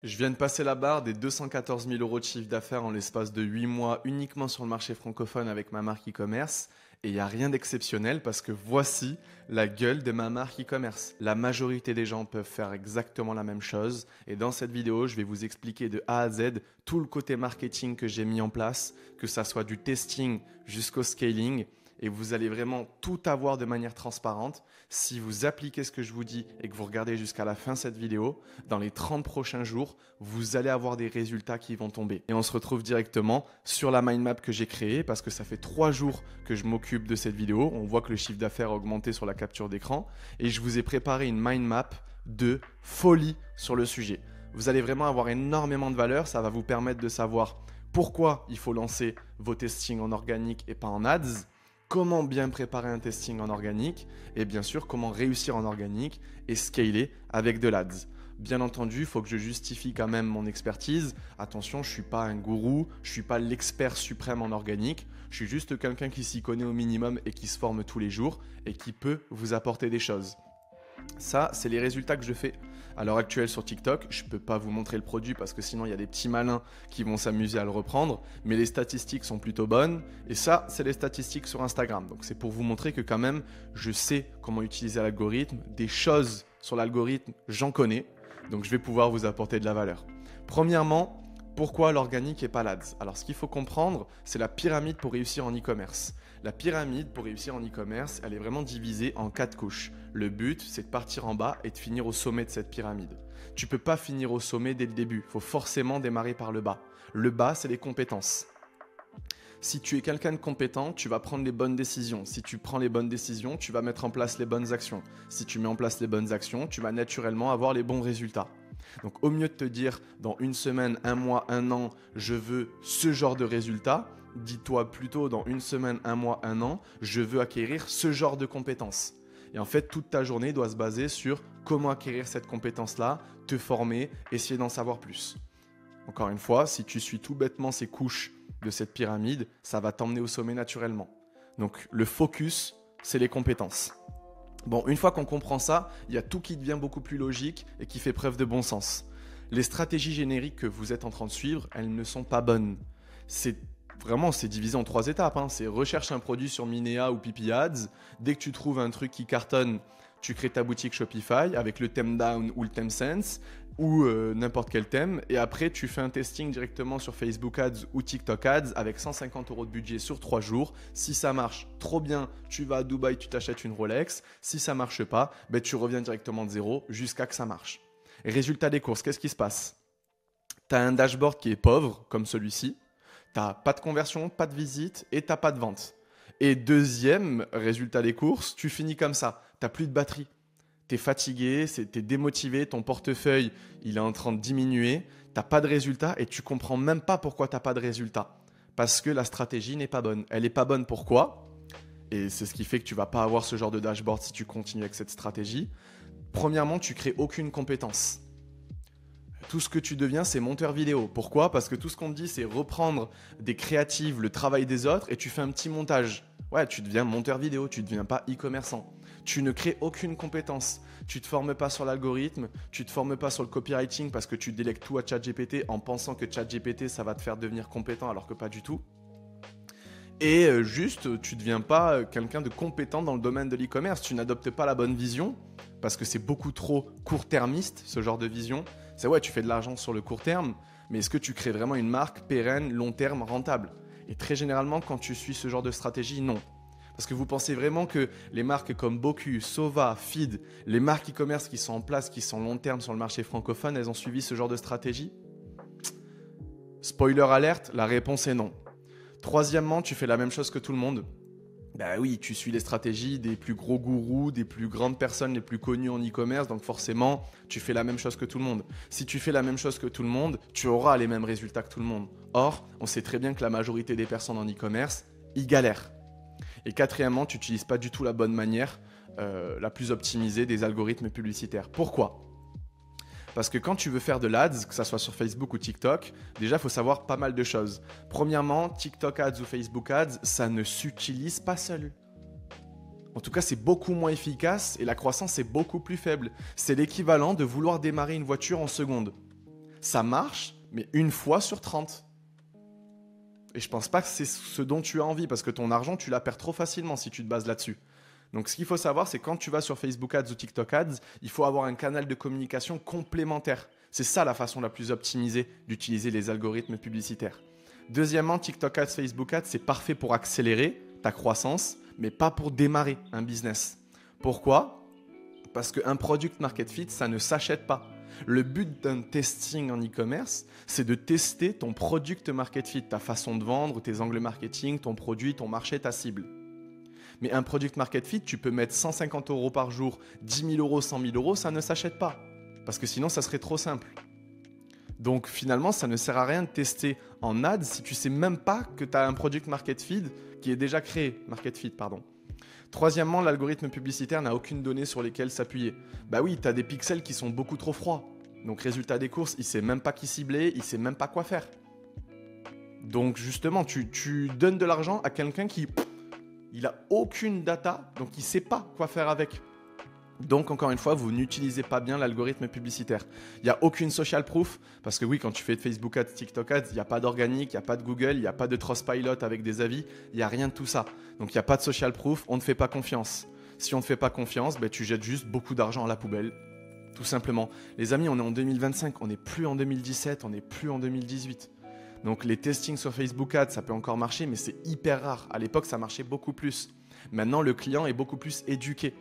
Je viens de passer la barre des 214 000 euros de chiffre d'affaires en l'espace de 8 mois uniquement sur le marché francophone avec ma marque e-commerce. Et il n'y a rien d'exceptionnel parce que voici la gueule de ma marque e-commerce. La majorité des gens peuvent faire exactement la même chose. Et dans cette vidéo, je vais vous expliquer de A à Z tout le côté marketing que j'ai mis en place, que ça soit du testing jusqu'au scaling. Et vous allez vraiment tout avoir de manière transparente. Si vous appliquez ce que je vous dis et que vous regardez jusqu'à la fin de cette vidéo, dans les 30 prochains jours, vous allez avoir des résultats qui vont tomber. Et on se retrouve directement sur la mind map que j'ai créée parce que ça fait 3 jours que je m'occupe de cette vidéo. On voit que le chiffre d'affaires a augmenté sur la capture d'écran et je vous ai préparé une mind map de folie sur le sujet. Vous allez vraiment avoir énormément de valeur. Ça va vous permettre de savoir pourquoi il faut lancer vos testings en organique et pas en ads. Comment bien préparer un testing en organique et bien sûr comment réussir en organique et scaler avec de l'ADS. Bien entendu, il faut que je justifie quand même mon expertise. Attention, je ne suis pas un gourou, je ne suis pas l'expert suprême en organique. Je suis juste quelqu'un qui s'y connaît au minimum et qui se forme tous les jours et qui peut vous apporter des choses. Ça, c'est les résultats que je fais à l'heure actuelle sur TikTok. Je ne peux pas vous montrer le produit parce que sinon, il y a des petits malins qui vont s'amuser à le reprendre. Mais les statistiques sont plutôt bonnes. Et ça, c'est les statistiques sur Instagram. Donc, c'est pour vous montrer que quand même, je sais comment utiliser l'algorithme. Des choses sur l'algorithme, j'en connais. Donc, je vais pouvoir vous apporter de la valeur. Premièrement, pourquoi l'organique et pas l'ADS? Alors, ce qu'il faut comprendre, c'est la pyramide pour réussir en e-commerce. La pyramide pour réussir en e-commerce, elle est vraiment divisée en 4 couches. Le but, c'est de partir en bas et de finir au sommet de cette pyramide. Tu ne peux pas finir au sommet dès le début. Il faut forcément démarrer par le bas. Le bas, c'est les compétences. Si tu es quelqu'un de compétent, tu vas prendre les bonnes décisions. Si tu prends les bonnes décisions, tu vas mettre en place les bonnes actions. Si tu mets en place les bonnes actions, tu vas naturellement avoir les bons résultats. Donc au mieux de te dire dans une semaine, un mois, un an, je veux ce genre de résultat, dis-toi plutôt dans une semaine, un mois, un an, je veux acquérir ce genre de compétences. Et en fait, toute ta journée doit se baser sur comment acquérir cette compétence-là, te former, essayer d'en savoir plus. Encore une fois, si tu suis tout bêtement ces couches de cette pyramide, ça va t'emmener au sommet naturellement. Donc le focus, c'est les compétences. Bon, une fois qu'on comprend ça, il y a tout qui devient beaucoup plus logique et qui fait preuve de bon sens. Les stratégies génériques que vous êtes en train de suivre, elles ne sont pas bonnes. C'est divisé en 3 étapes. C'est recherche un produit sur Minea ou Pipi Ads. Dès que tu trouves un truc qui cartonne, tu crées ta boutique Shopify avec le theme down ou le theme sense ou n'importe quel thème. Et après, tu fais un testing directement sur Facebook Ads ou TikTok Ads avec 150 € de budget sur 3 jours. Si ça marche, trop bien, tu vas à Dubaï, tu t'achètes une Rolex. Si ça ne marche pas, tu reviens directement de zéro jusqu'à que ça marche. Et résultat des courses, qu'est-ce qui se passe? Tu as un dashboard qui est pauvre, comme celui-ci. Tu n'as pas de conversion, pas de visite et tu n'as pas de vente. Et deuxième résultat des courses, tu finis comme ça. Tu n'as plus de batterie. Tu es fatigué, tu es démotivé, ton portefeuille il est en train de diminuer, tu n'as pas de résultat et tu ne comprends même pas pourquoi tu n'as pas de résultat. Parce que la stratégie n'est pas bonne. Elle n'est pas bonne pourquoi? Et c'est ce qui fait que tu ne vas pas avoir ce genre de dashboard si tu continues avec cette stratégie. Premièrement, tu ne crées aucune compétence. Tout ce que tu deviens, c'est monteur vidéo. Pourquoi? Parce que tout ce qu'on te dit, c'est reprendre des créatives, le travail des autres, et tu fais un petit montage. Ouais, tu deviens monteur vidéo, tu ne deviens pas e-commerçant. Tu ne crées aucune compétence. Tu ne te formes pas sur l'algorithme, tu ne te formes pas sur le copywriting parce que tu délègues tout à ChatGPT en pensant que ChatGPT, ça va te faire devenir compétent alors que pas du tout. Et juste, tu ne deviens pas quelqu'un de compétent dans le domaine de l'e-commerce. Tu n'adoptes pas la bonne vision parce que c'est beaucoup trop court-termiste, ce genre de vision. C'est ouais, tu fais de l'argent sur le court terme, mais est-ce que tu crées vraiment une marque pérenne, long terme, rentable? Et très généralement, quand tu suis ce genre de stratégie, non. Parce que vous pensez vraiment que les marques comme Boku, Sova, Feed, les marques e-commerce qui sont en place, qui sont long terme sur le marché francophone, elles ont suivi ce genre de stratégie? Spoiler alerte, la réponse est non. Troisièmement, tu fais la même chose que tout le monde. Ben oui, tu suis les stratégies des plus gros gourous, des plus grandes personnes les plus connues en e-commerce, donc forcément, tu fais la même chose que tout le monde. Si tu fais la même chose que tout le monde, tu auras les mêmes résultats que tout le monde. Or, on sait très bien que la majorité des personnes en e-commerce, ils galèrent. Et quatrièmement, tu n'utilises pas du tout la bonne manière, la plus optimisée des algorithmes publicitaires. Pourquoi? Parce que quand tu veux faire de l'ADS, que ce soit sur Facebook ou TikTok, déjà, il faut savoir pas mal de choses. Premièrement, TikTok Ads ou Facebook Ads, ça ne s'utilise pas seul. En tout cas, c'est beaucoup moins efficace et la croissance est beaucoup plus faible. C'est l'équivalent de vouloir démarrer une voiture en seconde. Ça marche, mais une fois sur 30. Et je pense pas que c'est ce dont tu as envie, parce que ton argent, tu la perds trop facilement si tu te bases là-dessus. Donc, ce qu'il faut savoir, c'est quand tu vas sur Facebook Ads ou TikTok Ads, il faut avoir un canal de communication complémentaire. C'est ça la façon la plus optimisée d'utiliser les algorithmes publicitaires. Deuxièmement, TikTok Ads, Facebook Ads, c'est parfait pour accélérer ta croissance, mais pas pour démarrer un business. Pourquoi ? Parce qu'un product market fit, ça ne s'achète pas. Le but d'un testing en e-commerce, c'est de tester ton product market fit, ta façon de vendre, tes angles marketing, ton produit, ton marché, ta cible. Mais un product market fit, tu peux mettre 150 € par jour, 10 000 €, 100 000 €, ça ne s'achète pas. Parce que sinon, ça serait trop simple. Donc finalement, ça ne sert à rien de tester en ads si tu ne sais même pas que tu as un product market fit qui est déjà créé. Troisièmement, l'algorithme publicitaire n'a aucune donnée sur lesquelles s'appuyer. Bah oui, tu as des pixels qui sont beaucoup trop froids. Donc résultat des courses, il ne sait même pas qui cibler, il ne sait même pas quoi faire. Donc justement, tu donnes de l'argent à quelqu'un qui... il n'a aucune data, donc il ne sait pas quoi faire avec. Donc encore une fois, vous n'utilisez pas bien l'algorithme publicitaire. Il n'y a aucune social proof, parce que oui, quand tu fais de Facebook Ads, TikTok Ads, il n'y a pas d'organique, il n'y a pas de Google, il n'y a pas de Trustpilot avec des avis, il n'y a rien de tout ça. Donc il n'y a pas de social proof, on ne fait pas confiance. Si on ne te fait pas confiance, tu jettes juste beaucoup d'argent à la poubelle, tout simplement. Les amis, on est en 2025, on n'est plus en 2017, on n'est plus en 2018. Donc les testings sur Facebook Ads, ça peut encore marcher, mais c'est hyper rare. À l'époque, ça marchait beaucoup plus. Maintenant, le client est beaucoup plus éduqué.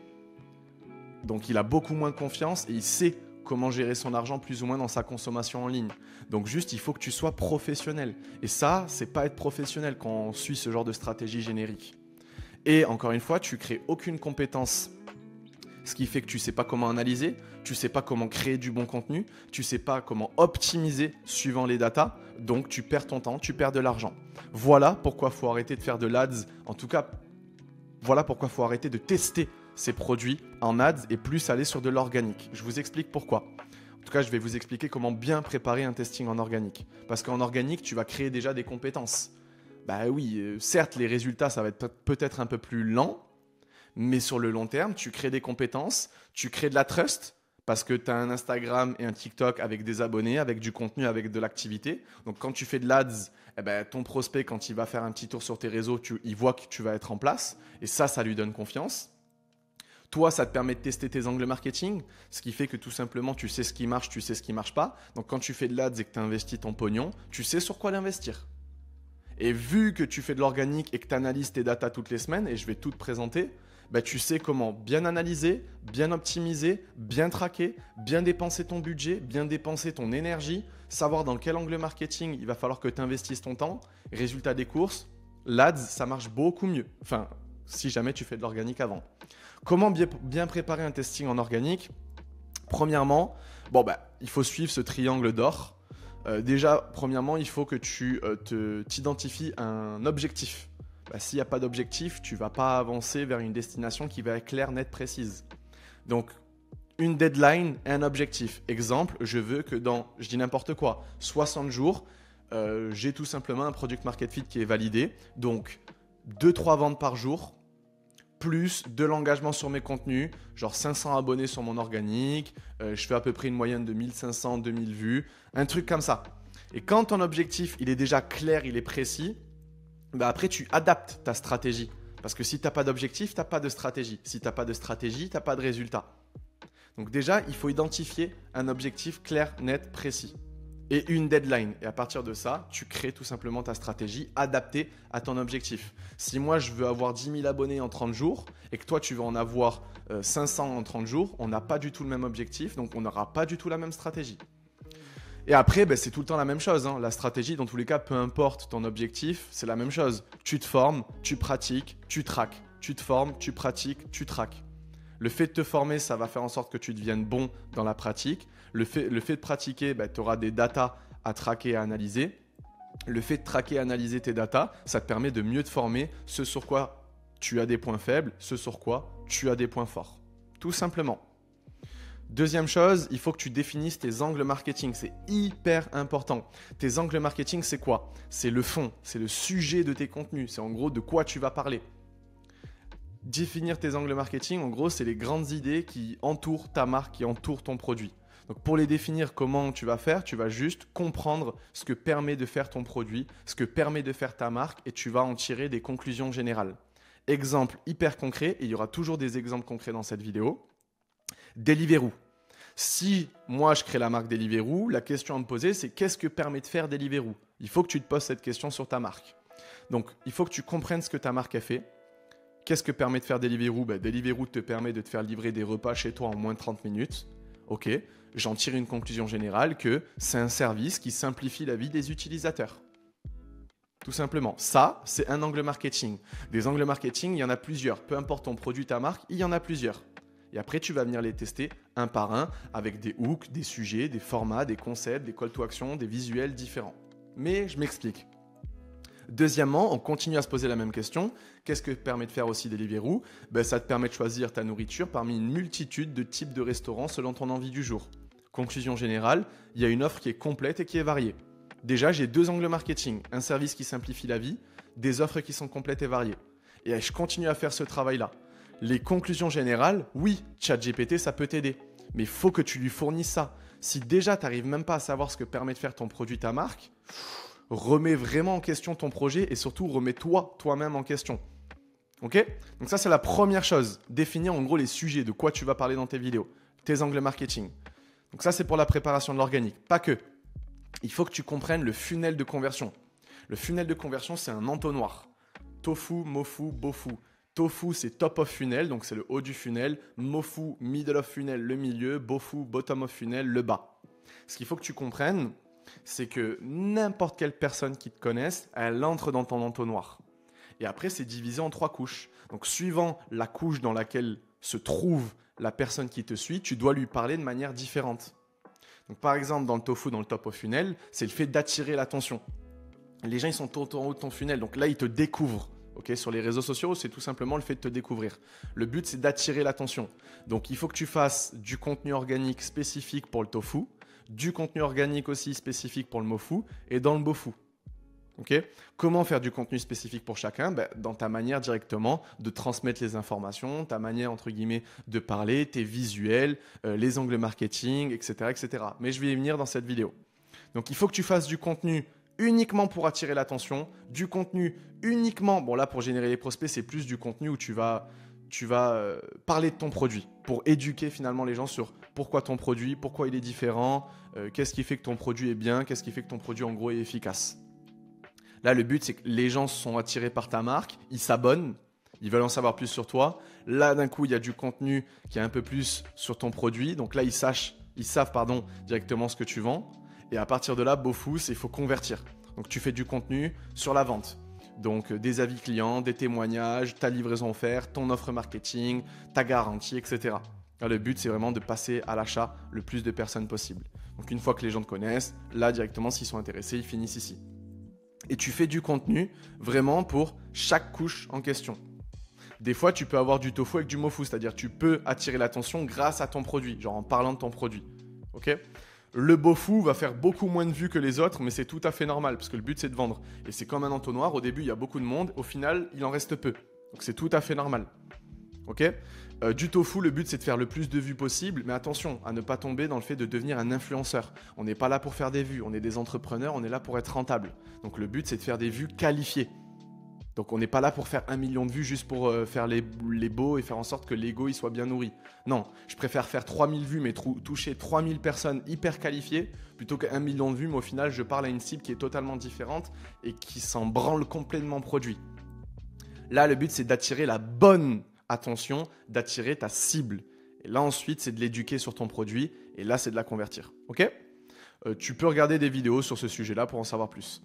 Donc il a beaucoup moins confiance et il sait comment gérer son argent plus ou moins dans sa consommation en ligne. Donc juste, il faut que tu sois professionnel. Et ça, c'est pas être professionnel quand on suit ce genre de stratégie générique. Et encore une fois, tu crées aucune compétence. Ce qui fait que tu ne sais pas comment analyser, tu ne sais pas comment créer du bon contenu, tu ne sais pas comment optimiser suivant les datas, donc tu perds ton temps, tu perds de l'argent. Voilà pourquoi il faut arrêter de faire de l'ADS, en tout cas, voilà pourquoi il faut arrêter de tester ces produits en ads et plus aller sur de l'organique. Je vous explique pourquoi. En tout cas, je vais vous expliquer comment bien préparer un testing en organique. Parce qu'en organique, tu vas créer déjà des compétences. Bah oui, certes, les résultats, ça va être peut-être un peu plus lent, mais sur le long terme, tu crées des compétences, tu crées de la trust, parce que tu as un Instagram et un TikTok avec des abonnés, avec du contenu, avec de l'activité. Donc quand tu fais de l'ADS, ton prospect, quand il va faire un petit tour sur tes réseaux, il voit que tu vas être en place. Et ça lui donne confiance. Toi, ça te permet de tester tes angles marketing, ce qui fait que tout simplement, tu sais ce qui marche, tu sais ce qui ne marche pas. Donc quand tu fais de l'ADS et que tu investis ton pognon, tu sais sur quoi l'investir. Et vu que tu fais de l'organique et que tu analyses tes datas toutes les semaines, et je vais tout te présenter, tu sais comment bien analyser, bien optimiser, bien traquer, bien dépenser ton budget, bien dépenser ton énergie, savoir dans quel angle marketing il va falloir que tu investisses ton temps. Résultat des courses, l'ADS, ça marche beaucoup mieux. Enfin, si jamais tu fais de l'organique avant. Comment bien préparer un testing en organique ? Premièrement, il faut suivre ce triangle d'or. Déjà, premièrement, il faut que tu t'identifies un objectif. S'il n'y a pas d'objectif, tu ne vas pas avancer vers une destination qui va être claire, nette, précise. Donc, une deadline et un objectif. Exemple, je veux que dans, je dis n'importe quoi, 60 jours, j'ai tout simplement un product market fit qui est validé. Donc, 2-3 ventes par jour, plus de l'engagement sur mes contenus, genre 500 abonnés sur mon organique, je fais à peu près une moyenne de 1500-2000 vues, un truc comme ça. Et quand ton objectif, il est déjà clair, il est précis, après, tu adaptes ta stratégie. Parce que si tu n'as pas d'objectif, tu n'as pas de stratégie. Si tu n'as pas de stratégie, tu n'as pas de résultat. Donc déjà, il faut identifier un objectif clair, net, précis. Et une deadline. Et à partir de ça, tu crées tout simplement ta stratégie adaptée à ton objectif. Si moi, je veux avoir 10 000 abonnés en 30 jours et que toi, tu veux en avoir 500 en 30 jours, on n'a pas du tout le même objectif, donc on n'aura pas du tout la même stratégie. Et après, c'est tout le temps la même chose. La stratégie, dans tous les cas, peu importe ton objectif, c'est la même chose. Tu te formes, tu pratiques, tu traques. Tu te formes, tu pratiques, tu traques. Le fait de te former, ça va faire en sorte que tu deviennes bon dans la pratique. Le fait de pratiquer, tu auras des datas à traquer et à analyser. Le fait de traquer et analyser tes datas, ça te permet de mieux te former, ce sur quoi tu as des points faibles, ce sur quoi tu as des points forts. Tout simplement. Deuxième chose, il faut que tu définisses tes angles marketing. C'est hyper important. Tes angles marketing, c'est quoi ? C'est le fond, c'est le sujet de tes contenus. C'est en gros de quoi tu vas parler. Définir tes angles marketing, en gros, c'est les grandes idées qui entourent ta marque, qui entourent ton produit. Donc pour les définir, comment tu vas faire? Tu vas juste comprendre ce que permet de faire ton produit, ce que permet de faire ta marque et tu vas en tirer des conclusions générales. Exemple hyper concret, et il y aura toujours des exemples concrets dans cette vidéo. Deliveroo. Si moi je crée la marque Deliveroo, la question à me poser c'est qu'est-ce que permet de faire Deliveroo? Il faut que tu te poses cette question sur ta marque. Donc il faut que tu comprennes ce que ta marque a fait. Qu'est-ce que permet de faire Deliveroo? Deliveroo te permet de te faire livrer des repas chez toi en moins de 30 minutes. Ok, j'en tire une conclusion générale que c'est un service qui simplifie la vie des utilisateurs. Tout simplement. Ça, c'est un angle marketing. Des angles marketing, il y en a plusieurs. Peu importe ton produit, ta marque, il y en a plusieurs. Et après, tu vas venir les tester un par un avec des hooks, des sujets, des formats, des concepts, des call to action, des visuels différents. Mais je m'explique. Deuxièmement, on continue à se poser la même question. Qu'est-ce que permet de faire aussi Deliveroo? Ça te permet de choisir ta nourriture parmi une multitude de types de restaurants selon ton envie du jour. Conclusion générale, il y a une offre qui est complète et qui est variée. Déjà, j'ai deux angles marketing. Un service qui simplifie la vie, des offres qui sont complètes et variées. Et je continue à faire ce travail-là. Les conclusions générales, oui, ChatGPT, ça peut t'aider. Mais il faut que tu lui fournisses ça. Si déjà, tu n'arrives même pas à savoir ce que permet de faire ton produit, ta marque, remets vraiment en question ton projet et surtout remets-toi toi-même en question. Ok? Donc ça, c'est la première chose. Définir en gros les sujets, de quoi tu vas parler dans tes vidéos, tes angles marketing. Donc ça, c'est pour la préparation de l'organique. Pas que. Il faut que tu comprennes le funnel de conversion. Le funnel de conversion, c'est un entonnoir. Tofu, mofu, bofu. Tofu, c'est top of funnel, donc c'est le haut du funnel. Mofu, middle of funnel, le milieu. Bofu, bottom of funnel, le bas. Ce qu'il faut que tu comprennes, c'est que n'importe quelle personne qui te connaisse, elle entre dans ton entonnoir. Et après, c'est divisé en 3 couches. Donc, suivant la couche dans laquelle se trouve la personne qui te suit, tu dois lui parler de manière différente. Donc, par exemple, dans le tofu, dans le top of funnel, c'est le fait d'attirer l'attention. Les gens, ils sont tout en haut de ton funnel. Donc là, ils te découvrent. Okay, sur les réseaux sociaux, c'est tout simplement le fait de te découvrir. Le but, c'est d'attirer l'attention. Donc, il faut que tu fasses du contenu organique spécifique pour le tofu, du contenu organique aussi spécifique pour le mofu et dans le bofu. Okay? Comment faire du contenu spécifique pour chacun? Dans ta manière directement de transmettre les informations, ta manière entre guillemets de parler, tes visuels, les angles marketing, etc., etc. Mais je vais y venir dans cette vidéo. Donc, il faut que tu fasses du contenu uniquement pour attirer l'attention, du contenu uniquement, bon là pour générer les prospects, c'est plus du contenu où tu vas parler de ton produit pour éduquer finalement les gens sur pourquoi ton produit, pourquoi il est différent, qu'est-ce qui fait que ton produit est bien, qu'est-ce qui fait que ton produit en gros est efficace. Là, le but, c'est que les gens sont attirés par ta marque, ils s'abonnent, ils veulent en savoir plus sur toi. Là, d'un coup, il y a du contenu qui est un peu plus sur ton produit. Donc là, ils savent directement ce que tu vends. Et à partir de là, Bofu, il faut convertir. Donc tu fais du contenu sur la vente. Donc des avis clients, des témoignages, ta livraison offerte, ton offre marketing, ta garantie, etc. Là, le but, c'est vraiment de passer à l'achat le plus de personnes possible. Donc une fois que les gens te connaissent, là directement, s'ils sont intéressés, ils finissent ici. Et tu fais du contenu vraiment pour chaque couche en question. Des fois, tu peux avoir du tofu avec du mofu, c'est-à-dire tu peux attirer l'attention grâce à ton produit, genre en parlant de ton produit. Ok ? Le bofu va faire beaucoup moins de vues que les autres, mais c'est tout à fait normal parce que le but, c'est de vendre. Et c'est comme un entonnoir, au début, il y a beaucoup de monde, au final, il en reste peu. Donc c'est tout à fait normal. Ok ? Du tofu, le but, c'est de faire le plus de vues possible, mais attention à ne pas tomber dans le fait de devenir un influenceur. On n'est pas là pour faire des vues, on est des entrepreneurs, on est là pour être rentable. Donc le but, c'est de faire des vues qualifiées. Donc on n'est pas là pour faire 1 million de vues juste pour faire les beaux et faire en sorte que l'ego il soit bien nourri. Non, je préfère faire 3000 vues mais toucher 3000 personnes hyper qualifiées plutôt qu'1 million de vues, mais au final je parle à une cible qui est totalement différente et qui s'en branle complètement produit. Là, le but, c'est d'attirer la bonne attention, d'attirer ta cible. Et là, ensuite, c'est de l'éduquer sur ton produit. Et là, c'est de la convertir. Ok ? Tu peux regarder des vidéos sur ce sujet-là pour en savoir plus.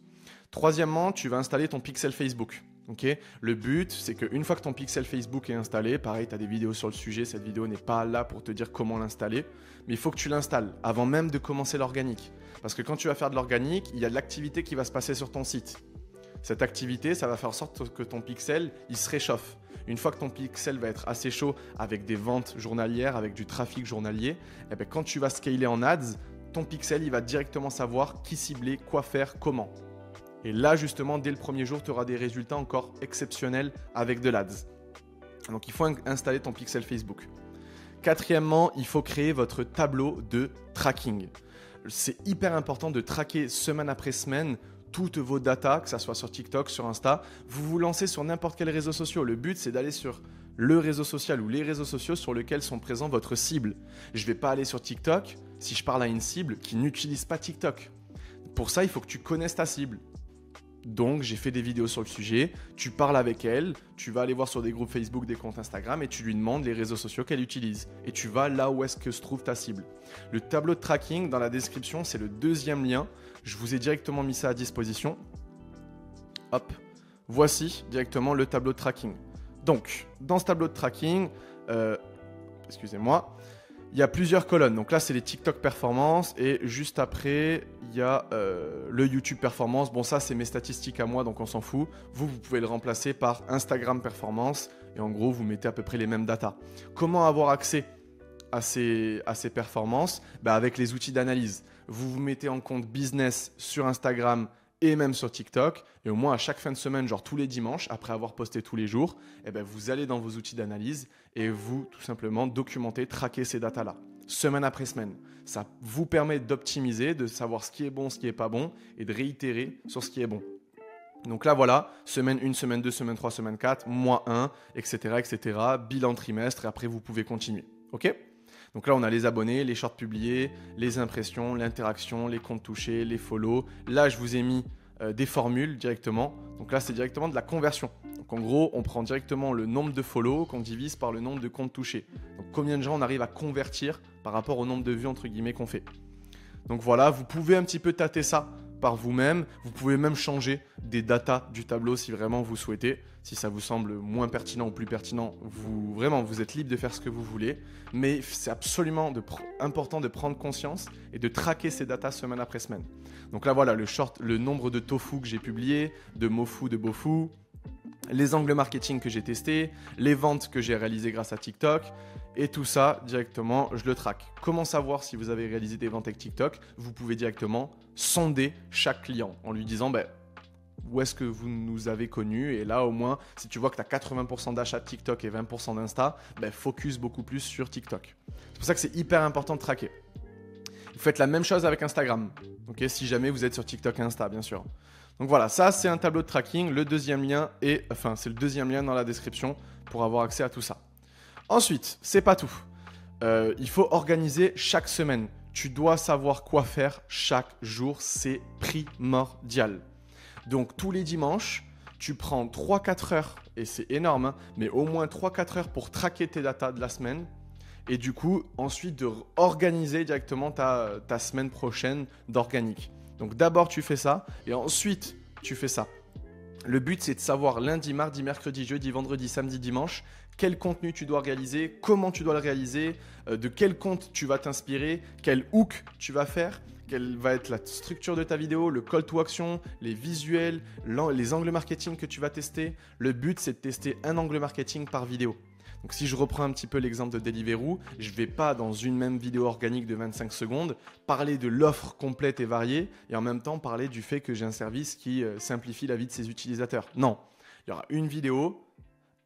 Troisièmement, tu vas installer ton pixel Facebook. Okay ? Le but, c'est qu'une fois que ton pixel Facebook est installé, pareil, tu as des vidéos sur le sujet. Cette vidéo n'est pas là pour te dire comment l'installer. Mais il faut que tu l'installes avant même de commencer l'organique. Parce que quand tu vas faire de l'organique, il y a de l'activité qui va se passer sur ton site. Cette activité, ça va faire en sorte que ton pixel, il se réchauffe. Une fois que ton pixel va être assez chaud avec des ventes journalières, avec du trafic journalier, et bien quand tu vas scaler en ads, ton pixel, il va directement savoir qui cibler, quoi faire, comment. Et là, justement, dès le premier jour, tu auras des résultats encore exceptionnels avec de l'ads. Donc, il faut installer ton pixel Facebook. Quatrièmement, il faut créer votre tableau de tracking. C'est hyper important de traquer semaine après semaine toutes vos datas, que ce soit sur TikTok, sur Insta. Vous vous lancez sur n'importe quel réseau social. Le but, c'est d'aller sur le réseau social ou les réseaux sociaux sur lesquels sont présents votre cible. Je ne vais pas aller sur TikTok si je parle à une cible qui n'utilise pas TikTok. Pour ça, il faut que tu connaisses ta cible. Donc, j'ai fait des vidéos sur le sujet, tu parles avec elle, tu vas aller voir sur des groupes Facebook, des comptes Instagram et tu lui demandes les réseaux sociaux qu'elle utilise. Et tu vas là où est-ce que se trouve ta cible. Le tableau de tracking, dans la description, c'est le deuxième lien. Je vous ai directement mis ça à disposition. Hop, voici directement le tableau de tracking. Donc, dans ce tableau de tracking, excusez-moi, il y a plusieurs colonnes. Donc là, c'est les TikTok Performance et juste après, il y a le YouTube Performance. Bon, ça, c'est mes statistiques à moi, donc on s'en fout. Vous pouvez le remplacer par Instagram Performance et en gros, vous mettez à peu près les mêmes datas. Comment avoir accès à ces performances? Avec les outils d'analyse. Vous vous mettez en compte business sur Instagram et même sur TikTok. Et au moins, à chaque fin de semaine, genre tous les dimanches, après avoir posté tous les jours, vous allez dans vos outils d'analyse et vous, tout simplement, documentez, traquez ces datas-là, semaine après semaine. Ça vous permet d'optimiser, de savoir ce qui est bon, ce qui n'est pas bon et de réitérer sur ce qui est bon. Donc là, voilà, semaine 1, semaine 2, semaine 3, semaine 4, mois 1, etc., etc., bilan trimestre et après, vous pouvez continuer. OK ? Donc là, on a les abonnés, les shorts publiés, les impressions, l'interaction, les comptes touchés, les follow. Là, je vous ai mis des formules directement. Donc là, c'est directement de la conversion. Donc en gros, on prend directement le nombre de follow qu'on divise par le nombre de comptes touchés. Donc combien de gens on arrive à convertir par rapport au nombre de vues entre guillemets qu'on fait. Donc voilà, vous pouvez un petit peu tâter ça par vous-même. Vous pouvez même changer des datas du tableau si vraiment vous souhaitez. Si ça vous semble moins pertinent ou plus pertinent, vous êtes libre de faire ce que vous voulez. Mais c'est absolument important de prendre conscience et de traquer ces datas semaine après semaine. Donc là, voilà, le nombre de tofu que j'ai publié, de mofu, de bofu, les angles marketing que j'ai testés, les ventes que j'ai réalisées grâce à TikTok. Et tout ça, directement, je le traque. Comment savoir si vous avez réalisé des ventes avec TikTok? Vous pouvez directement sonder chaque client en lui disant où est-ce que vous nous avez connus. Et là, au moins, si tu vois que tu as 80% d'achats de TikTok et 20% d'Insta, focus beaucoup plus sur TikTok. C'est pour ça que c'est hyper important de traquer. Vous faites la même chose avec Instagram, okay, si jamais vous êtes sur TikTok et Insta, bien sûr. Donc voilà, ça, c'est un tableau de tracking. C'est le deuxième lien dans la description pour avoir accès à tout ça. Ensuite, c'est pas tout. Il faut organiser chaque semaine. Tu dois savoir quoi faire chaque jour. C'est primordial. Donc, tous les dimanches, tu prends 3-4 heures, et c'est énorme, hein, mais au moins 3-4 heures pour traquer tes datas de la semaine. Et du coup, ensuite, de organiser directement ta semaine prochaine d'organique. Donc, d'abord, tu fais ça, et ensuite, tu fais ça. Le but, c'est de savoir lundi, mardi, mercredi, jeudi, vendredi, samedi, dimanche, quel contenu tu dois réaliser, comment tu dois le réaliser, de quel compte tu vas t'inspirer, quel hook tu vas faire, quelle va être la structure de ta vidéo, le call to action, les visuels, les angles marketing que tu vas tester. Le but, c'est de tester un angle marketing par vidéo. Donc si je reprends un petit peu l'exemple de Deliveroo, je ne vais pas dans une même vidéo organique de 25 secondes parler de l'offre complète et variée et en même temps parler du fait que j'ai un service qui simplifie la vie de ses utilisateurs. Non, il y aura une vidéo.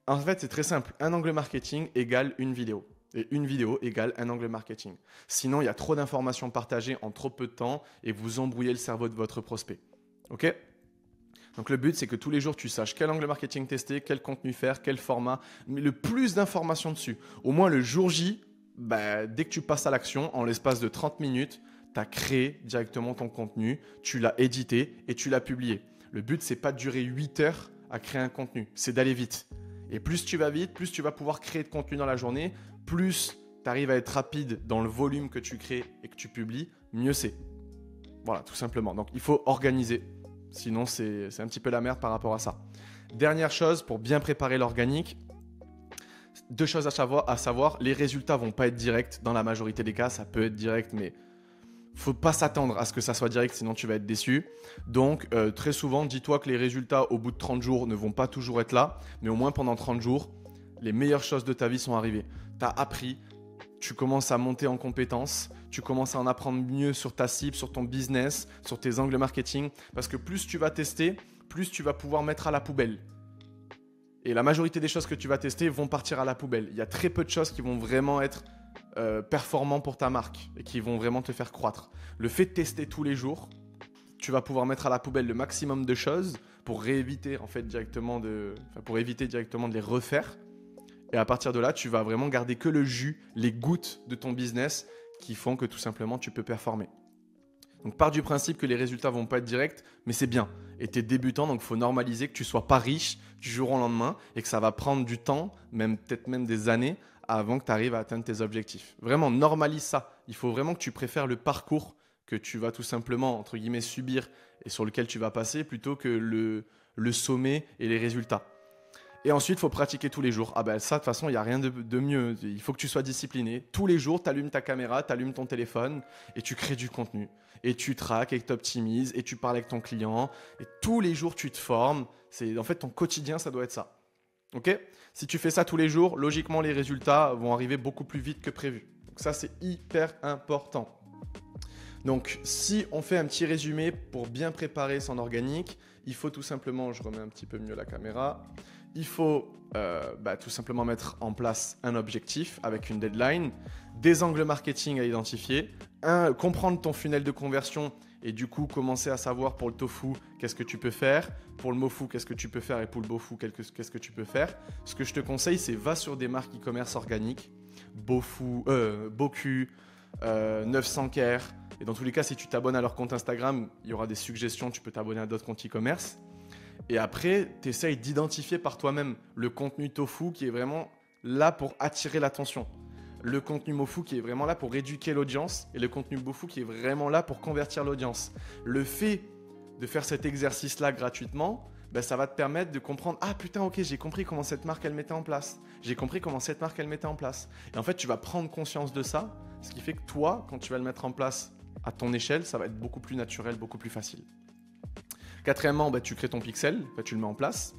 En fait, c'est très simple. Un angle marketing égale une vidéo. Et une vidéo égale un angle marketing. Sinon, il y a trop d'informations partagées en trop peu de temps et vous embrouillez le cerveau de votre prospect. OK ? Donc le but, c'est que tous les jours, tu saches quel angle marketing tester, quel contenu faire, quel format, mais le plus d'informations dessus. Au moins le jour J, dès que tu passes à l'action, en l'espace de 30 minutes, tu as créé directement ton contenu, tu l'as édité et tu l'as publié. Le but, c'est pas de durer 8 heures à créer un contenu, c'est d'aller vite. Et plus tu vas vite, plus tu vas pouvoir créer de contenu dans la journée, plus tu arrives à être rapide dans le volume que tu crées et que tu publies, mieux c'est. Voilà, tout simplement. Donc il faut organiser. Sinon, c'est un petit peu la merde par rapport à ça. Dernière chose, pour bien préparer l'organique, 2 choses à savoir, les résultats ne vont pas être directs. Dans la majorité des cas, ça peut être direct, mais il ne faut pas s'attendre à ce que ça soit direct, sinon tu vas être déçu. Donc, très souvent, dis-toi que les résultats au bout de 30 jours ne vont pas toujours être là, mais au moins pendant 30 jours, les meilleures choses de ta vie sont arrivées. Tu as appris, tu commences à monter en compétences, tu commences à en apprendre mieux sur ta cible, sur ton business, sur tes angles marketing. Parce que plus tu vas tester, plus tu vas pouvoir mettre à la poubelle. Et la majorité des choses que tu vas tester vont partir à la poubelle. Il y a très peu de choses qui vont vraiment être performants pour ta marque et qui vont vraiment te faire croître. Le fait de tester tous les jours, tu vas pouvoir mettre à la poubelle le maximum de choses pour éviter directement de les refaire. Et à partir de là, tu vas vraiment garder que le jus, les gouttes de ton business qui font que tout simplement tu peux performer. Donc pars du principe que les résultats vont pas être directs, mais c'est bien. Et tu es débutant, donc il faut normaliser que tu sois pas riche du jour au lendemain et que ça va prendre du temps, peut-être même des années, avant que tu arrives à atteindre tes objectifs. Vraiment, normalise ça. Il faut vraiment que tu préfères le parcours que tu vas tout simplement, entre guillemets, subir et sur lequel tu vas passer plutôt que le sommet et les résultats. Et ensuite, il faut pratiquer tous les jours. Ah ben ça, de toute façon, il n'y a rien de mieux. Il faut que tu sois discipliné. Tous les jours, tu allumes ta caméra, tu allumes ton téléphone et tu crées du contenu. Et tu traques et tu optimises et tu parles avec ton client. Et tous les jours, tu te formes. En fait, ton quotidien, ça doit être ça. Ok ? Si tu fais ça tous les jours, logiquement, les résultats vont arriver beaucoup plus vite que prévu. Donc ça, c'est hyper important. Donc, si on fait un petit résumé pour bien préparer son organique, il faut tout simplement, je remets un petit peu mieux la caméra, il faut tout simplement mettre en place un objectif avec une deadline, des angles marketing à identifier, comprendre ton funnel de conversion et du coup commencer à savoir pour le tofu qu'est-ce que tu peux faire, pour le mofu qu'est-ce que tu peux faire et pour le bofu qu'est-ce que tu peux faire. Ce que je te conseille, c'est va sur des marques e-commerce organiques, Boku, 900care. Et dans tous les cas, si tu t'abonnes à leur compte Instagram, il y aura des suggestions, tu peux t'abonner à d'autres comptes e-commerce. Et après, tu essayes d'identifier par toi-même le contenu tofu qui est vraiment là pour attirer l'attention. Le contenu mofu qui est vraiment là pour éduquer l'audience et le contenu bofu qui est vraiment là pour convertir l'audience. Le fait de faire cet exercice-là gratuitement, ça va te permettre de comprendre « Ah putain, ok, j'ai compris comment cette marque elle mettait en place. J'ai compris comment cette marque elle mettait en place. » Et en fait, tu vas prendre conscience de ça, ce qui fait que toi, quand tu vas le mettre en place à ton échelle, ça va être beaucoup plus naturel, beaucoup plus facile. Quatrièmement, tu crées ton pixel, tu le mets en place.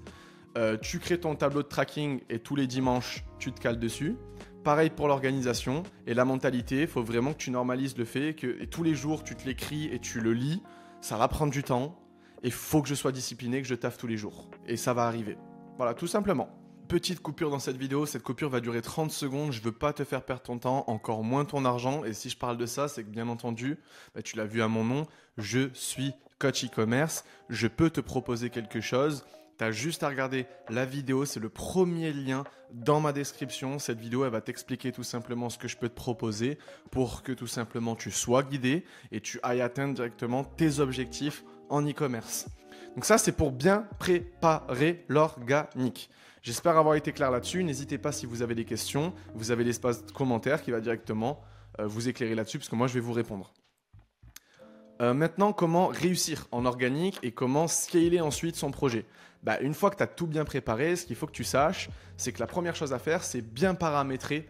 Tu crées ton tableau de tracking et tous les dimanches, tu te cales dessus. Pareil pour l'organisation et la mentalité, il faut vraiment que tu normalises le fait que tous les jours, tu te l'écris et tu le lis. Ça va prendre du temps et il faut que je sois discipliné, que je taffe tous les jours. Et ça va arriver. Voilà, tout simplement. Petite coupure dans cette vidéo, cette coupure va durer 30 secondes, je ne veux pas te faire perdre ton temps, encore moins ton argent. Et si je parle de ça, c'est que bien entendu, tu l'as vu à mon nom, je suis coach e-commerce, je peux te proposer quelque chose. Tu as juste à regarder la vidéo, c'est le premier lien dans ma description. Cette vidéo, elle va t'expliquer tout simplement ce que je peux te proposer pour que tout simplement tu sois guidé et tu ailles atteindre directement tes objectifs en e-commerce. Donc ça, c'est pour bien préparer l'organique. J'espère avoir été clair là-dessus. N'hésitez pas si vous avez des questions. Vous avez l'espace de commentaires qui va directement vous éclairer là-dessus parce que moi, je vais vous répondre. Maintenant, comment réussir en organique et comment scaler ensuite son projet ? Une fois que tu as tout bien préparé, ce qu'il faut que tu saches, c'est que la première chose à faire, c'est bien paramétrer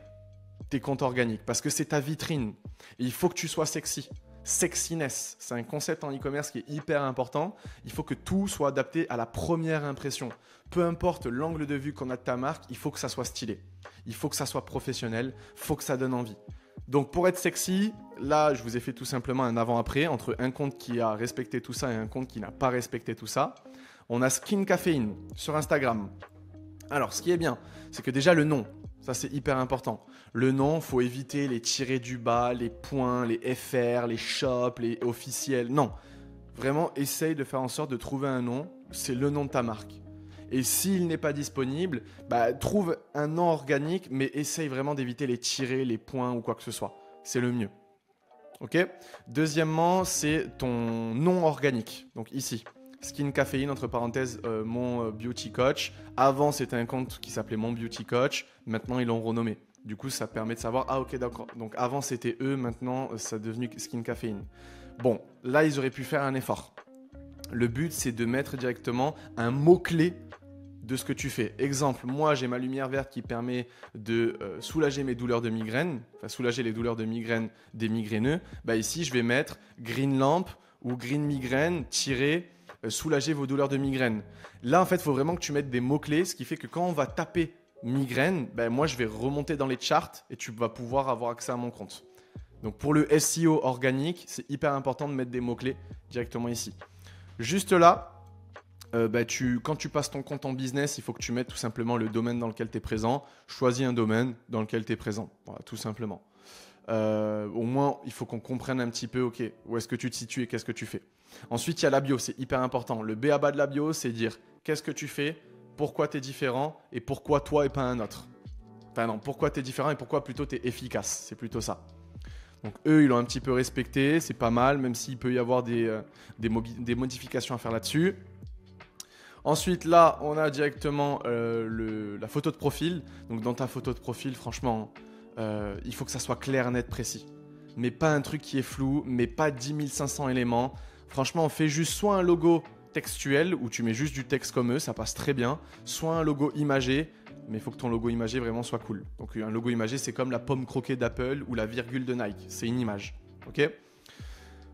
tes comptes organiques parce que c'est ta vitrine. Et il faut que tu sois sexy. Sexiness, c'est un concept en e-commerce qui est hyper important. Il faut que tout soit adapté à la première impression. Peu importe l'angle de vue qu'on a de ta marque, il faut que ça soit stylé. Il faut que ça soit professionnel, il faut que ça donne envie. Donc pour être sexy, là je vous ai fait tout simplement un avant-après entre un compte qui a respecté tout ça et un compte qui n'a pas respecté tout ça. On a Skin Caféine sur Instagram. Alors ce qui est bien, c'est que déjà le nom, ça c'est hyper important. Le nom, il faut éviter les tirés du bas, les points, les FR, les shops, les officiels. Non, vraiment essaye de faire en sorte de trouver un nom, c'est le nom de ta marque. Et s'il n'est pas disponible, trouve un nom organique, mais essaye vraiment d'éviter les tirés, les points ou quoi que ce soit. C'est le mieux. Ok ? Deuxièmement, c'est ton nom organique. Donc ici, Skin Caféine, entre parenthèses, mon beauty coach. Avant, c'était un compte qui s'appelait mon beauty coach. Maintenant, ils l'ont renommé. Du coup, ça permet de savoir, ah ok, d'accord. Donc avant, c'était eux. Maintenant, ça est devenu Skin Caféine. Bon, là, ils auraient pu faire un effort. Le but, c'est de mettre directement un mot-clé de ce que tu fais. Exemple, moi, j'ai ma lumière verte qui permet de soulager mes douleurs de migraine, enfin soulager les douleurs de migraine des migraineux. Ici, je vais mettre green lamp ou green migraine soulager vos douleurs de migraine. Là, en fait, il faut vraiment que tu mettes des mots-clés, ce qui fait que quand on va taper migraine, moi, je vais remonter dans les charts et tu vas pouvoir avoir accès à mon compte. Donc, pour le SEO organique, c'est hyper important de mettre des mots-clés directement ici. Juste là, Quand tu passes ton compte en business, il faut que tu mettes tout simplement le domaine dans lequel tu es présent. Choisis un domaine dans lequel tu es présent. Voilà, tout simplement. Au moins, il faut qu'on comprenne un petit peu, ok, où est-ce que tu te situes et qu'est-ce que tu fais. Ensuite, il y a la bio, c'est hyper important. Le B à bas de la bio, c'est dire qu'est-ce que tu fais, pourquoi tu es différent et pourquoi toi et pas un autre. Enfin non, pourquoi tu es différent et pourquoi plutôt tu es efficace. C'est plutôt ça. Donc eux, ils l'ont un petit peu respecté, c'est pas mal, même s'il peut y avoir des modifications à faire là-dessus. Ensuite, là, on a directement la photo de profil. Donc dans ta photo de profil, franchement, il faut que ça soit clair, net, précis. Mais pas un truc qui est flou, mais pas 10 500 éléments. Franchement, on fait juste soit un logo textuel où tu mets juste du texte comme eux, ça passe très bien, soit un logo imagé, mais il faut que ton logo imagé vraiment soit cool. Donc un logo imagé, c'est comme la pomme croquée d'Apple ou la virgule de Nike, c'est une image. Ok ?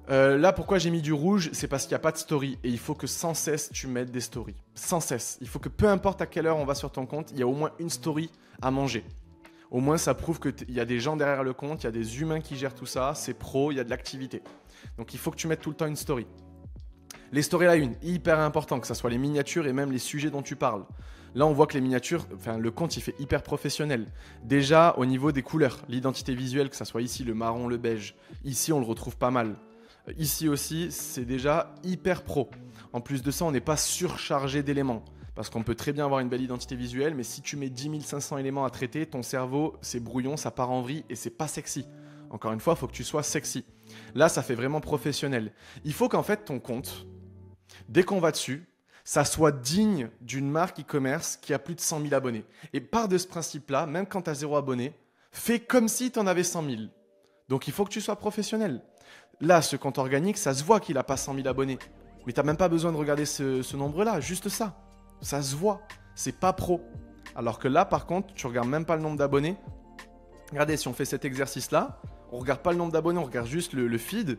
Là, pourquoi j'ai mis du rouge, c'est parce qu'il n'y a pas de story et il faut que sans cesse tu mettes des stories. Sans cesse. Il faut que peu importe à quelle heure on va sur ton compte, il y a au moins une story à manger. Au moins, ça prouve qu'il y a des gens derrière le compte, il y a des humains qui gèrent tout ça, c'est pro, il y a de l'activité. Donc, il faut que tu mettes tout le temps une story. Les stories la une, hyper important, que ce soit les miniatures et même les sujets dont tu parles. Là, on voit que les miniatures, le compte, il fait hyper professionnel. Déjà, au niveau des couleurs, l'identité visuelle, que ce soit ici le marron, le beige, ici, on le retrouve pas mal. Ici aussi, c'est déjà hyper pro. En plus de ça, on n'est pas surchargé d'éléments. Parce qu'on peut très bien avoir une belle identité visuelle, mais si tu mets 10 500 éléments à traiter, ton cerveau, c'est brouillon, ça part en vrille et c'est pas sexy. Encore une fois, il faut que tu sois sexy. Là, ça fait vraiment professionnel. Il faut qu'en fait, ton compte, dès qu'on va dessus, ça soit digne d'une marque e-commerce qui a plus de 100 000 abonnés. Et part de ce principe-là, même quand tu as 0 abonné, fais comme si tu en avais 100 000. Donc, il faut que tu sois professionnel. Là, ce compte organique, ça se voit qu'il n'a pas 100 000 abonnés. Mais tu n'as même pas besoin de regarder ce nombre-là, juste ça. Ça se voit, c'est pas pro. Alors que là, par contre, tu regardes même pas le nombre d'abonnés. Regardez, si on fait cet exercice-là, on regarde pas le nombre d'abonnés, on regarde juste le feed.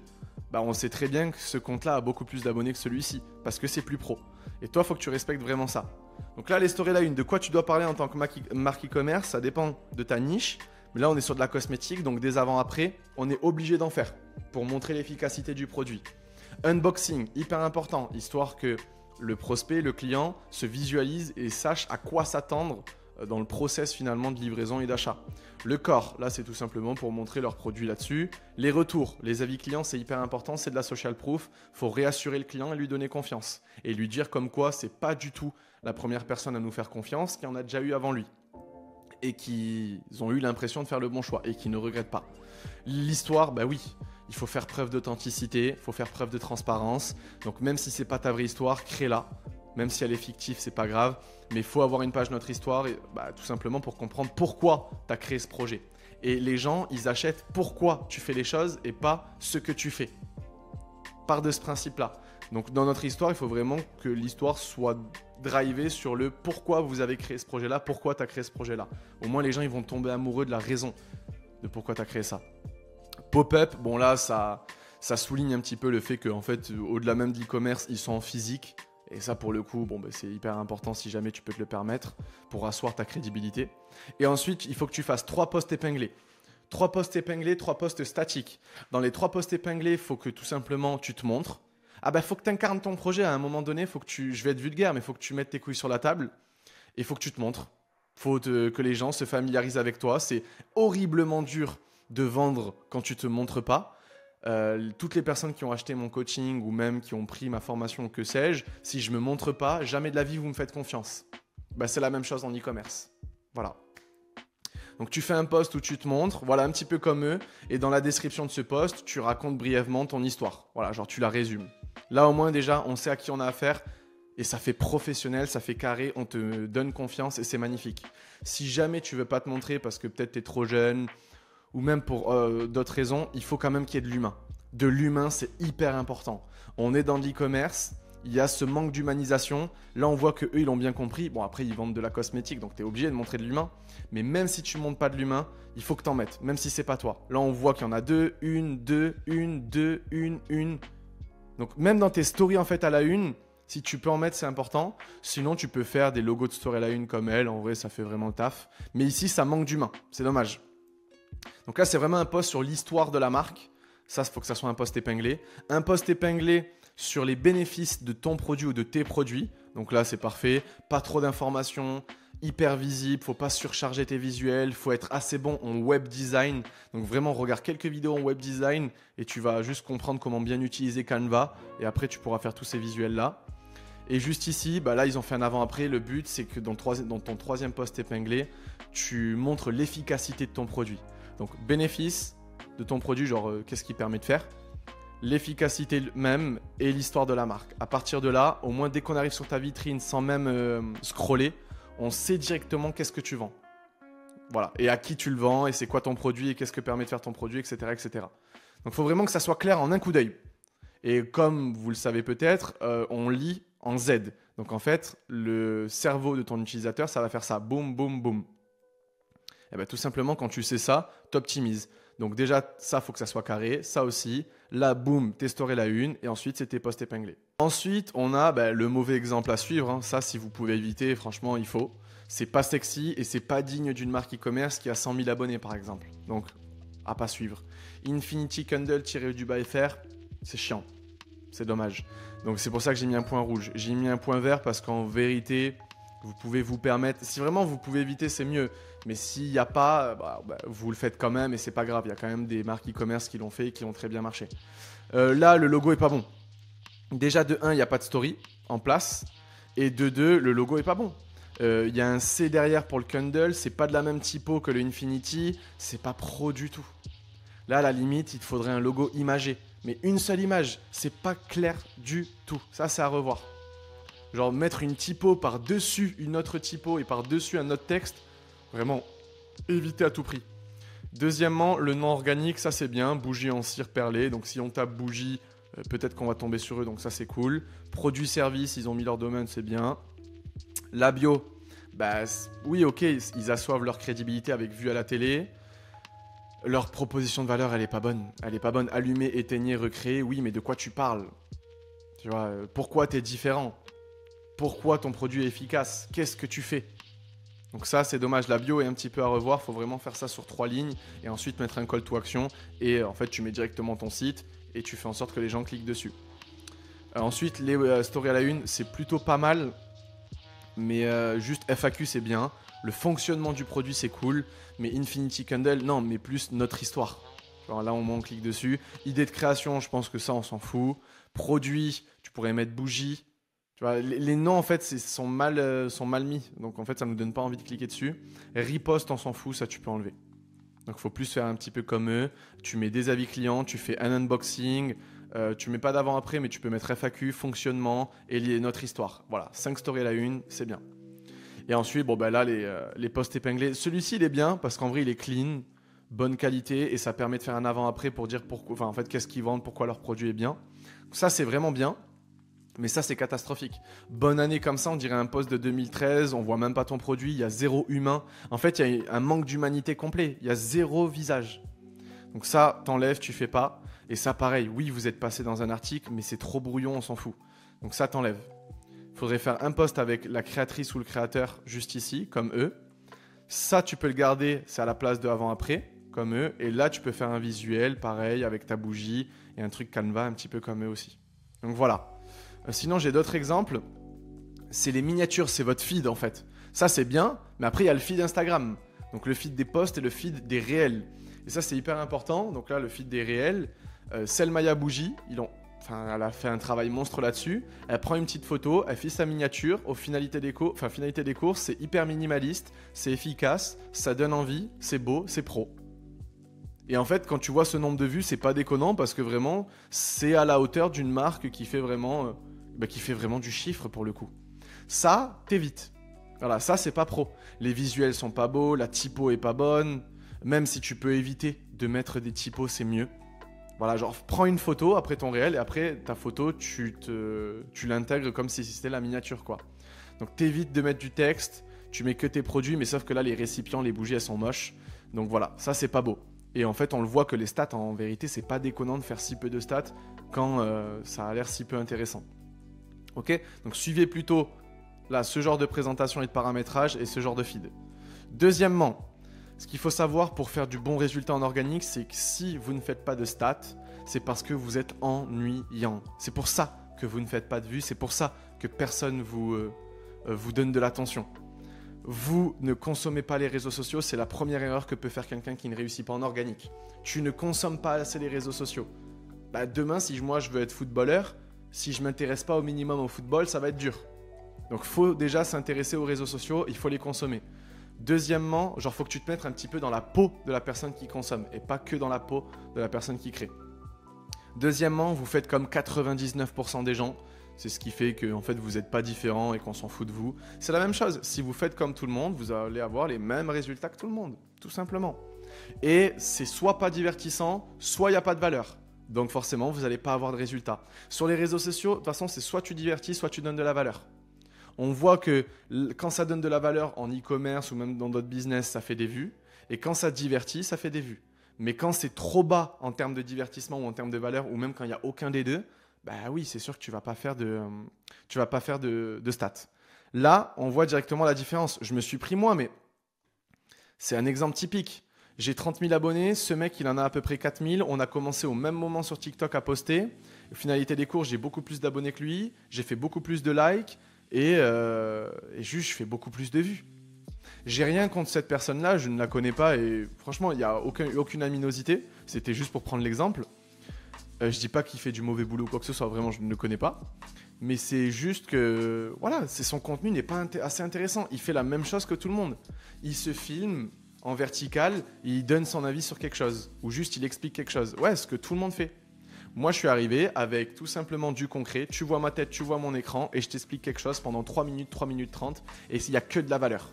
Bah, on sait très bien que ce compte-là a beaucoup plus d'abonnés que celui-ci, parce que c'est plus pro. Et toi, il faut que tu respectes vraiment ça. Donc là, les stories la une, de quoi tu dois parler en tant que marque e-commerce, ça dépend de ta niche. Mais là, on est sur de la cosmétique, donc des avant-après, on est obligé d'en faire pour montrer l'efficacité du produit. Unboxing, hyper important, histoire que le prospect, le client, se visualise et sache à quoi s'attendre dans le process finalement de livraison et d'achat. Le corps, là c'est tout simplement pour montrer leurs produits là-dessus. Les retours, les avis clients, c'est hyper important, c'est de la social proof. Il faut réassurer le client et lui donner confiance. Et lui dire comme quoi c'est pas du tout la première personne à nous faire confiance, qu'il y en a déjà eu avant lui. Et qui ont eu l'impression de faire le bon choix et qui ne regrettent pas. L'histoire, bah oui, il faut faire preuve d'authenticité, il faut faire preuve de transparence. Donc même si c'est pas ta vraie histoire, crée-la. Même si elle est fictive, c'est pas grave. Mais il faut avoir une page Notre Histoire, et, tout simplement pour comprendre pourquoi tu as créé ce projet. Et les gens, ils achètent pourquoi tu fais les choses et pas ce que tu fais. Part de ce principe-là. Donc dans notre histoire, il faut vraiment que l'histoire soit drivée sur le pourquoi vous avez créé ce projet-là, pourquoi tu as créé ce projet-là. Au moins, les gens ils vont tomber amoureux de la raison de pourquoi tu as créé ça. Pop-up, bon là, ça souligne un petit peu le fait qu'en fait, au-delà même de l'e-commerce, ils sont en physique. Et ça, pour le coup, c'est hyper important si jamais tu peux te le permettre pour asseoir ta crédibilité. Et ensuite, il faut que tu fasses 3 posts épinglés. 3 posts épinglés, 3 posts statiques. Dans les 3 posts épinglés, il faut que tout simplement tu te montres. Faut que tu incarnes ton projet à un moment donné. Je vais être vulgaire, mais il faut que tu mettes tes couilles sur la table. Et il faut que tu te montres. Il faut que les gens se familiarisent avec toi. C'est horriblement dur de vendre quand tu ne te montres pas. Toutes les personnes qui ont acheté mon coaching ou même qui ont pris ma formation, que sais-je, si je ne me montre pas, jamais de la vie vous me faites confiance. C'est la même chose en e-commerce. Voilà. Donc tu fais un post où tu te montres, voilà, un petit peu comme eux, et dans la description de ce post, tu racontes brièvement ton histoire. Voilà, genre tu la résumes. Là au moins déjà, on sait à qui on a affaire, et ça fait professionnel, ça fait carré, on te donne confiance et c'est magnifique. Si jamais tu veux pas te montrer parce que peut-être tu es trop jeune, ou même pour d'autres raisons, il faut quand même qu'il y ait de l'humain. De l'humain, c'est hyper important. On est dans l'e-commerce, il y a ce manque d'humanisation. Là, on voit qu'eux, ils l'ont bien compris. Bon, après, ils vendent de la cosmétique, donc tu es obligé de montrer de l'humain. Mais même si tu ne montres pas de l'humain, il faut que tu en mettes, même si c'est pas toi. Là, on voit qu'il y en a deux. Donc, même dans tes stories, en fait, à la une, si tu peux en mettre, c'est important. Sinon, tu peux faire des logos de story à la une comme elle. En vrai, ça fait vraiment le taf. Mais ici, ça manque d'humain. C'est dommage. Donc là, c'est vraiment un post sur l'histoire de la marque. Ça, il faut que ça soit un post épinglé. Un post épinglé sur les bénéfices de ton produit ou de tes produits. Donc là, c'est parfait. Pas trop d'informations, hyper visible, faut pas surcharger tes visuels, faut être assez bon en web design. Donc vraiment, regarde quelques vidéos en web design et tu vas juste comprendre comment bien utiliser Canva. Et après, tu pourras faire tous ces visuels-là. Et juste ici, bah là, ils ont fait un avant-après. Le but, c'est que dans ton troisième post épinglé, tu montres l'efficacité de ton produit. Donc, bénéfice de ton produit, genre qu'est-ce qu'il permet de faire, l'efficacité même et l'histoire de la marque. À partir de là, au moins dès qu'on arrive sur ta vitrine sans même scroller, on sait directement qu'est-ce que tu vends. Voilà, et à qui tu le vends, et c'est quoi ton produit, et qu'est-ce que permet de faire ton produit, etc. etc. Donc il faut vraiment que ça soit clair en un coup d'œil. Et comme vous le savez peut-être, on lit en Z. Donc en fait, le cerveau de ton utilisateur, ça va faire ça, boum, boum, boum. Et bien tout simplement, quand tu sais ça, t'optimises. Donc déjà, ça, faut que ça soit carré, ça aussi. Là, boum, tes stories la une, et ensuite, c'est tes posts épinglés. Ensuite, on a le mauvais exemple à suivre. Hein. Ça, si vous pouvez éviter, franchement, il faut. C'est pas sexy et c'est pas digne d'une marque e-commerce qui a 100 000 abonnés, par exemple. Donc, à pas suivre. Infinity Candle-FR, c'est chiant. C'est dommage. Donc, c'est pour ça que j'ai mis un point rouge. J'ai mis un point vert parce qu'en vérité, vous pouvez vous permettre. Si vraiment vous pouvez éviter, c'est mieux. Mais s'il n'y a pas, vous le faites quand même et c'est pas grave. Il y a quand même des marques e-commerce qui l'ont fait et qui ont très bien marché. Là, le logo est pas bon. Déjà, de 1, il n'y a pas de story en place. Et de 2, le logo est pas bon. Il y a un C derrière pour le Candle. C'est pas de la même typo que le Infinity. C'est pas pro du tout. Là, à la limite, il te faudrait un logo imagé. Mais une seule image, c'est pas clair du tout. Ça, c'est à revoir. Genre mettre une typo par-dessus une autre typo et par-dessus un autre texte, vraiment, éviter à tout prix. Deuxièmement, le nom organique, ça c'est bien, bougie en cire perlée. Donc si on tape bougie, peut-être qu'on va tomber sur eux, donc ça c'est cool. Produit-service, ils ont mis leur domaine, c'est bien. La bio, oui ok, ils assoivent leur crédibilité avec vue à la télé. Leur proposition de valeur, elle est pas bonne. Elle est pas bonne. Allumer, éteigner, recréer, oui, mais de quoi tu parles? Tu vois, pourquoi tu es différent? Pourquoi ton produit est efficace? Qu'est-ce que tu fais? Donc ça, c'est dommage. La bio est un petit peu à revoir. Il faut vraiment faire ça sur 3 lignes et ensuite mettre un call to action. Et en fait, tu mets directement ton site et tu fais en sorte que les gens cliquent dessus. Ensuite, les stories à la une, c'est plutôt pas mal. Mais juste FAQ, c'est bien. Le fonctionnement du produit, c'est cool. Mais Infinity Candle, non, mais plus notre histoire. Genre là, au moins, on clique dessus. Idée de création, je pense que ça, on s'en fout. Produit, tu pourrais mettre bougie. Tu vois, les noms, en fait, sont mal mis. Donc, en fait, ça ne nous donne pas envie de cliquer dessus. Riposte, on s'en fout, ça, tu peux enlever. Donc, il faut plus faire un petit peu comme eux. Tu mets des avis clients, tu fais un unboxing. Tu mets pas d'avant-après, mais tu peux mettre FAQ, fonctionnement et notre histoire. Voilà, 5 stories à la une, c'est bien. Et ensuite, là, les posts épinglés. Celui-ci, il est bien parce qu'en vrai, il est clean, bonne qualité et ça permet de faire un avant-après pour dire pourquoi, enfin, en fait, qu'est-ce qu'ils vendent, pourquoi leur produit est bien. Ça, c'est vraiment bien. Mais ça, c'est catastrophique. Bonne année comme ça, on dirait un post de 2013, on voit même pas ton produit, il y a 0 humain. En fait, il y a un manque d'humanité complet, il y a 0 visage. Donc ça, t'enlèves, tu fais pas. Et ça, pareil, oui, vous êtes passé dans un article, mais c'est trop brouillon, on s'en fout. Donc ça, t'enlèves. Il faudrait faire un post avec la créatrice ou le créateur juste ici, comme eux. Ça, tu peux le garder, c'est à la place de avant-après, comme eux. Et là, tu peux faire un visuel, pareil, avec ta bougie et un truc Canva, un petit peu comme eux aussi. Donc voilà. Sinon, j'ai d'autres exemples. C'est les miniatures, c'est votre feed en fait. Ça, c'est bien, mais après, il y a le feed Instagram. Donc le feed des posts et le feed des réels. Et ça, c'est hyper important. Donc là, le feed des réels. Selmaya Bougie, elle a fait un travail monstre là-dessus. Elle prend une petite photo, elle fait sa miniature. Aux finalité des courses, c'est hyper minimaliste, c'est efficace, ça donne envie, c'est beau, c'est pro. Et en fait, quand tu vois ce nombre de vues, c'est pas déconnant parce que vraiment, c'est à la hauteur d'une marque qui fait vraiment du chiffre pour le coup. Ça, t'évites. Voilà, ça, c'est pas pro. Les visuels sont pas beaux, la typo est pas bonne. Même si tu peux éviter de mettre des typos, c'est mieux. Voilà, genre, prends une photo après ton réel et après ta photo, tu l'intègres comme si c'était la miniature, quoi. Donc, t'évites de mettre du texte, tu mets que tes produits, mais sauf que là, les récipients, les bougies, elles sont moches. Donc voilà, ça, c'est pas beau. Et en fait, on le voit que les stats, en vérité, c'est pas déconnant de faire si peu de stats quand ça a l'air si peu intéressant. Ok? Donc, suivez plutôt là ce genre de présentation et de paramétrage et ce genre de feed. Deuxièmement, ce qu'il faut savoir pour faire du bon résultat en organique, c'est que si vous ne faites pas de stats, c'est parce que vous êtes ennuyant. C'est pour ça que vous ne faites pas de vues. C'est pour ça que personne vous donne de l'attention. Vous ne consommez pas les réseaux sociaux, c'est la première erreur que peut faire quelqu'un qui ne réussit pas en organique. Tu ne consommes pas assez les réseaux sociaux. Demain, si moi je veux être footballeur, si je ne m'intéresse pas au minimum au football, ça va être dur. Donc il faut déjà s'intéresser aux réseaux sociaux, il faut les consommer. Deuxièmement, faut que tu te mettes un petit peu dans la peau de la personne qui consomme et pas que dans la peau de la personne qui crée. Deuxièmement, vous faites comme 99% des gens. C'est ce qui fait que en fait, vous n'êtes pas différent et qu'on s'en fout de vous. C'est la même chose. Si vous faites comme tout le monde, vous allez avoir les mêmes résultats que tout le monde, tout simplement. Et c'est soit pas divertissant, soit il n'y a pas de valeur. Donc forcément, vous n'allez pas avoir de résultats. Sur les réseaux sociaux, de toute façon, c'est soit tu divertis, soit tu donnes de la valeur. On voit que quand ça donne de la valeur en e-commerce ou même dans d'autres business, ça fait des vues. Et quand ça divertit, ça fait des vues. Mais quand c'est trop bas en termes de divertissement ou en termes de valeur, ou même quand il n'y a aucun des deux, oui, c'est sûr que tu ne vas pas faire de stats. Là, on voit directement la différence. Je me suis pris moi, mais c'est un exemple typique. J'ai 30 000 abonnés, ce mec, il en a à peu près 4 000. On a commencé au même moment sur TikTok à poster. Finalité des cours, j'ai beaucoup plus d'abonnés que lui. J'ai fait beaucoup plus de likes et juste, je fais beaucoup plus de vues. J'ai rien contre cette personne-là, je ne la connais pas et franchement, il n'y a aucune aminosité. C'était juste pour prendre l'exemple. Je dis pas qu'il fait du mauvais boulot ou quoi que ce soit, vraiment, je ne le connais pas. Mais c'est juste que, voilà, son contenu n'est pas assez intéressant. Il fait la même chose que tout le monde. Il se filme en vertical et il donne son avis sur quelque chose. Ou juste, il explique quelque chose. Ouais, ce que tout le monde fait. Moi, je suis arrivé avec tout simplement du concret. Tu vois ma tête, tu vois mon écran et je t'explique quelque chose pendant 3 minutes, 3 minutes 30 et il n'y a que de la valeur.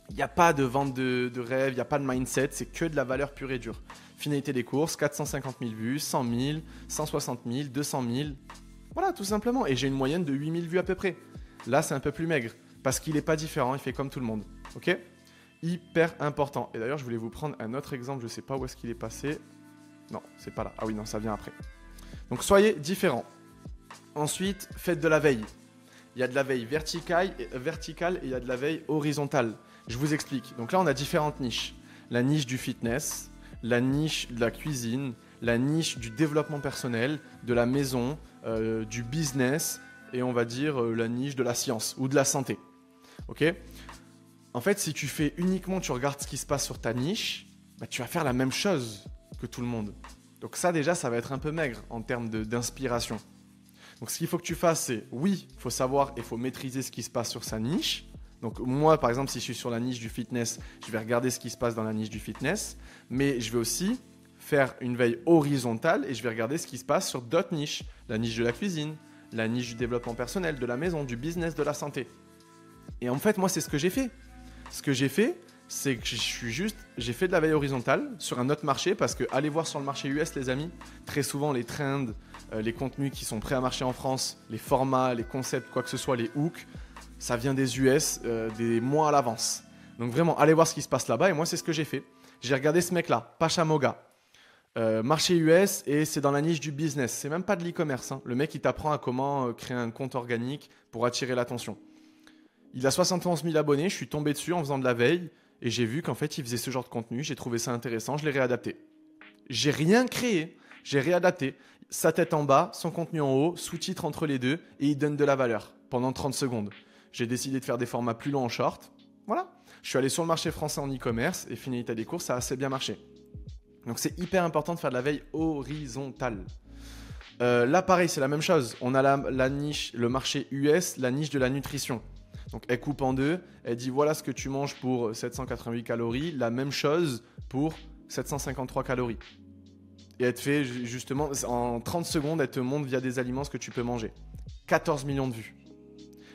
Il n'y a pas de vente de rêve, il n'y a pas de mindset, c'est que de la valeur pure et dure. Finalité des courses, 450 000 vues, 100 000, 160 000, 200 000. Voilà, tout simplement. Et j'ai une moyenne de 8 000 vues à peu près. Là, c'est un peu plus maigre parce qu'il n'est pas différent, il fait comme tout le monde. Ok ? Hyper important. Et d'ailleurs, je voulais vous prendre un autre exemple, je ne sais pas où est-ce qu'il est passé. Non, c'est pas là. Ah oui, non, ça vient après. Donc, soyez différents. Ensuite, faites de la veille. Il y a de la veille verticale et il y a de la veille horizontale. Je vous explique. Donc là, on a différentes niches. La niche du fitness, la niche de la cuisine, la niche du développement personnel, de la maison, du business et on va dire la niche de la science ou de la santé. Ok ? En fait, si tu fais uniquement, tu regardes ce qui se passe sur ta niche, tu vas faire la même chose que tout le monde. Donc ça, déjà, ça va être un peu maigre en termes d'inspiration. Donc ce qu'il faut que tu fasses, c'est oui, il faut savoir et il faut maîtriser ce qui se passe sur sa niche. Donc moi, par exemple, si je suis sur la niche du fitness, je vais regarder ce qui se passe dans la niche du fitness, mais je vais aussi faire une veille horizontale et je vais regarder ce qui se passe sur d'autres niches. La niche de la cuisine, la niche du développement personnel, de la maison, du business, de la santé. Et en fait, moi, c'est ce que j'ai fait. Ce que j'ai fait, c'est que j'ai fait de la veille horizontale sur un autre marché parce que allez voir sur le marché US, les amis, très souvent les trends, les contenus qui sont prêts à marcher en France, les formats, les concepts, quoi que ce soit, les hooks, ça vient des US des mois à l'avance. Donc vraiment, allez voir ce qui se passe là-bas et moi, c'est ce que j'ai fait. J'ai regardé ce mec-là, Pachamoga, marché US et c'est dans la niche du business. C'est même pas de l'e-commerce. Hein. Le mec, il t'apprend à comment créer un compte organique pour attirer l'attention. Il a 71 000 abonnés, je suis tombé dessus en faisant de la veille et j'ai vu qu'en fait, il faisait ce genre de contenu. J'ai trouvé ça intéressant, je l'ai réadapté. J'ai rien créé, j'ai réadapté. Sa tête en bas, son contenu en haut, sous-titres entre les deux et il donne de la valeur pendant 30 secondes. J'ai décidé de faire des formats plus longs en short. Voilà. Je suis allé sur le marché français en e-commerce et finalité des courses, ça a assez bien marché. Donc c'est hyper important de faire de la veille horizontale. Là, pareil, c'est la même chose. On a la niche, le marché US, la niche de la nutrition. Donc elle coupe en deux, elle dit voilà ce que tu manges pour 788 calories, la même chose pour 753 calories. Et elle te fait justement, en 30 secondes, elle te montre via des aliments ce que tu peux manger. 14 millions de vues.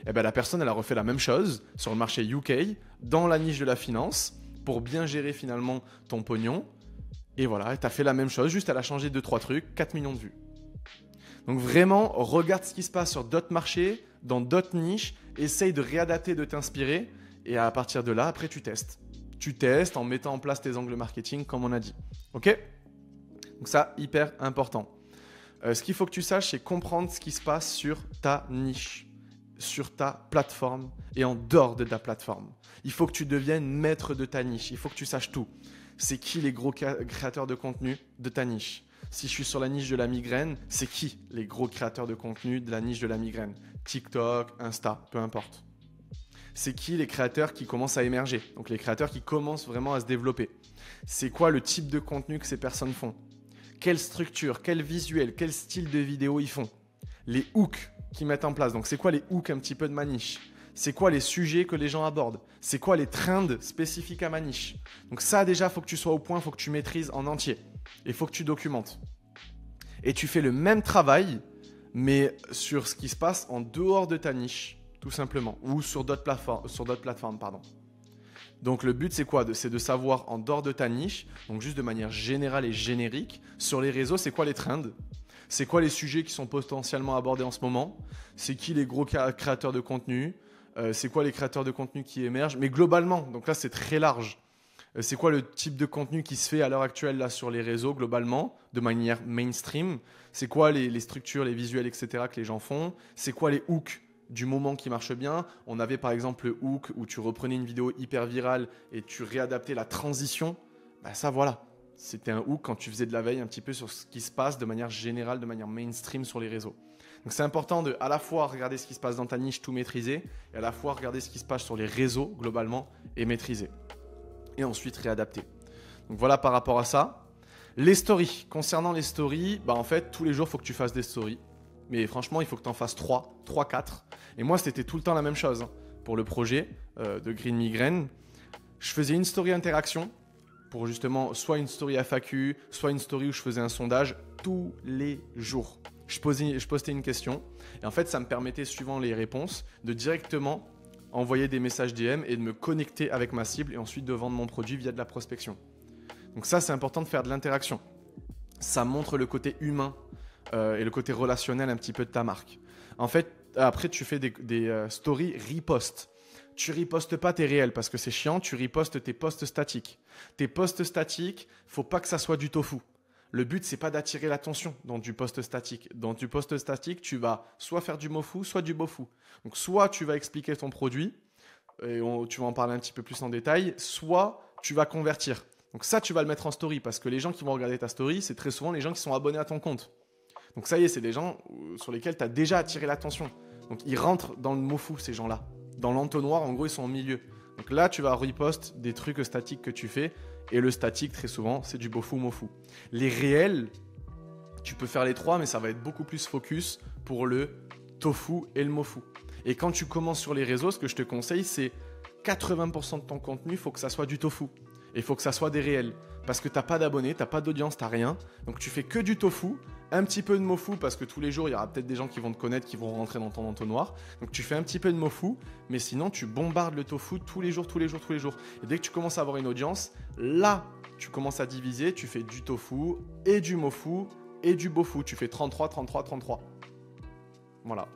Et bien la personne, elle a refait la même chose sur le marché UK, dans la niche de la finance, pour bien gérer finalement ton pognon. Et voilà, elle t'a fait la même chose, juste elle a changé 2-3 trucs, 4 millions de vues. Donc vraiment, regarde ce qui se passe sur d'autres marchés, dans d'autres niches, essaye de réadapter, de t'inspirer et à partir de là, après tu testes. Tu testes en mettant en place tes angles marketing comme on a dit. Ok ? Donc ça, hyper important. Ce qu'il faut que tu saches, c'est comprendre ce qui se passe sur ta niche, sur ta plateforme et en dehors de ta plateforme. Il faut que tu deviennes maître de ta niche. Il faut que tu saches tout. C'est qui les gros créateurs de contenu de ta niche ? Si je suis sur la niche de la migraine, c'est qui les gros créateurs de contenu de la niche de la migraine? TikTok, Insta, peu importe. C'est qui les créateurs qui commencent à émerger? Donc les créateurs qui commencent vraiment à se développer. C'est quoi le type de contenu que ces personnes font? Quelle structure, quel visuel, quel style de vidéo ils font? Les hooks qu'ils mettent en place. Donc c'est quoi les hooks un petit peu de ma niche? C'est quoi les sujets que les gens abordent? C'est quoi les trends spécifiques à ma niche? Donc ça déjà, il faut que tu sois au point, il faut que tu maîtrises en entier. Et il faut que tu documentes. Et tu fais le même travail, mais sur ce qui se passe en dehors de ta niche, tout simplement. Ou sur d'autres plateformes, pardon. Donc le but c'est quoi? C'est de savoir en dehors de ta niche, donc juste de manière générale et générique, sur les réseaux, c'est quoi les trends? C'est quoi les sujets qui sont potentiellement abordés en ce moment? C'est qui les gros créateurs de contenu? C'est quoi les créateurs de contenu qui émergent? Mais globalement, donc là c'est très large. C'est quoi le type de contenu qui se fait à l'heure actuelle là, sur les réseaux globalement, de manière mainstream? C'est quoi les structures, les visuels, etc. que les gens font? C'est quoi les hooks du moment qui marchent bien? On avait par exemple le hook où tu reprenais une vidéo hyper virale et tu réadaptais la transition. Bah ça voilà, c'était un hook quand tu faisais de la veille un petit peu sur ce qui se passe de manière générale, de manière mainstream sur les réseaux. Donc c'est important de à la fois regarder ce qui se passe dans ta niche, tout maîtriser, et à la fois regarder ce qui se passe sur les réseaux globalement et maîtriser. Et ensuite réadapter. Donc voilà par rapport à ça. Les stories. Concernant les stories, bah en fait, tous les jours, il faut que tu fasses des stories. Mais franchement, il faut que tu en fasses 3, 4. Et moi, c'était tout le temps la même chose. Pour le projet de Green Migraine, je faisais une story interaction pour justement soit une story FAQ, soit une story où je faisais un sondage tous les jours. Je postais une question et en fait, ça me permettait, suivant les réponses, de directement envoyer des messages DM et de me connecter avec ma cible et ensuite de vendre mon produit via de la prospection. Donc ça, c'est important de faire de l'interaction. Ça montre le côté humain et le côté relationnel un petit peu de ta marque. En fait, après, tu fais des stories riposte. Tu ripostes pas tes réels parce que c'est chiant, tu ripostes tes posts statiques. Tes posts statiques, faut pas que ça soit du tofu. Le but, c'est pas d'attirer l'attention dans du post statique. Dans du post statique, tu vas soit faire du mofu, soit du bofu. Donc, soit tu vas expliquer ton produit, et tu vas en parler un petit peu plus en détail, soit tu vas convertir. Donc ça, tu vas le mettre en story parce que les gens qui vont regarder ta story, c'est très souvent les gens qui sont abonnés à ton compte. Donc ça y est, c'est des gens sur lesquels tu as déjà attiré l'attention. Donc ils rentrent dans le mofu, ces gens-là. Dans l'entonnoir, en gros, ils sont au milieu. Donc là, tu vas repost des trucs statiques que tu fais. Et le statique, très souvent, c'est du bofu mofu. Les réels, tu peux faire les trois, mais ça va être beaucoup plus focus pour le tofu et le mofu. Et quand tu commences sur les réseaux, ce que je te conseille, c'est 80% de ton contenu, il faut que ça soit du tofu. Et il faut que ça soit des réels. Parce que tu n'as pas d'abonnés, tu n'as pas d'audience, tu n'as rien. Donc tu fais que du tofu, un petit peu de mofu, parce que tous les jours, il y aura peut-être des gens qui vont te connaître, qui vont rentrer dans ton entonnoir. Donc tu fais un petit peu de mofu, mais sinon tu bombardes le tofu tous les jours. Et dès que tu commences à avoir une audience, là, tu commences à diviser, tu fais du tofu et du mofu et du bofu. Tu fais 33, 33, 33. Voilà.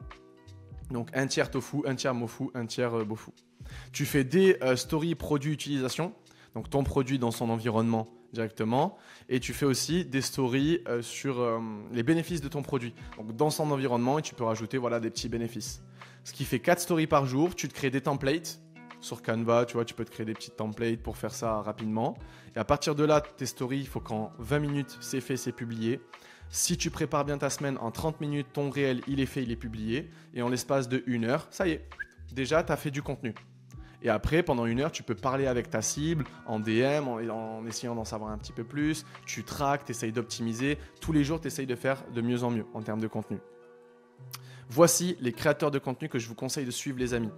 Donc un tiers tofu, un tiers mofu, un tiers bofu. Tu fais des stories produits utilisation. Donc ton produit dans son environnement directement. Et tu fais aussi des stories sur les bénéfices de ton produit. Donc dans son environnement, et tu peux rajouter voilà, des petits bénéfices. Ce qui fait 4 stories par jour. Tu te crées des templates sur Canva. Tu vois, tu peux te créer des petites templates pour faire ça rapidement. Et à partir de là, tes stories, il faut qu'en 20 minutes, c'est fait, c'est publié. Si tu prépares bien ta semaine, en 30 minutes, ton réel, il est fait, il est publié. Et en l'espace de 1 heure, ça y est, déjà, tu as fait du contenu. Et après, pendant 1 heure, tu peux parler avec ta cible en DM, en essayant d'en savoir un petit peu plus. Tu traques, tu essayes d'optimiser. Tous les jours, tu essayes de faire de mieux en mieux en termes de contenu. Voici les créateurs de contenu que je vous conseille de suivre, les amis.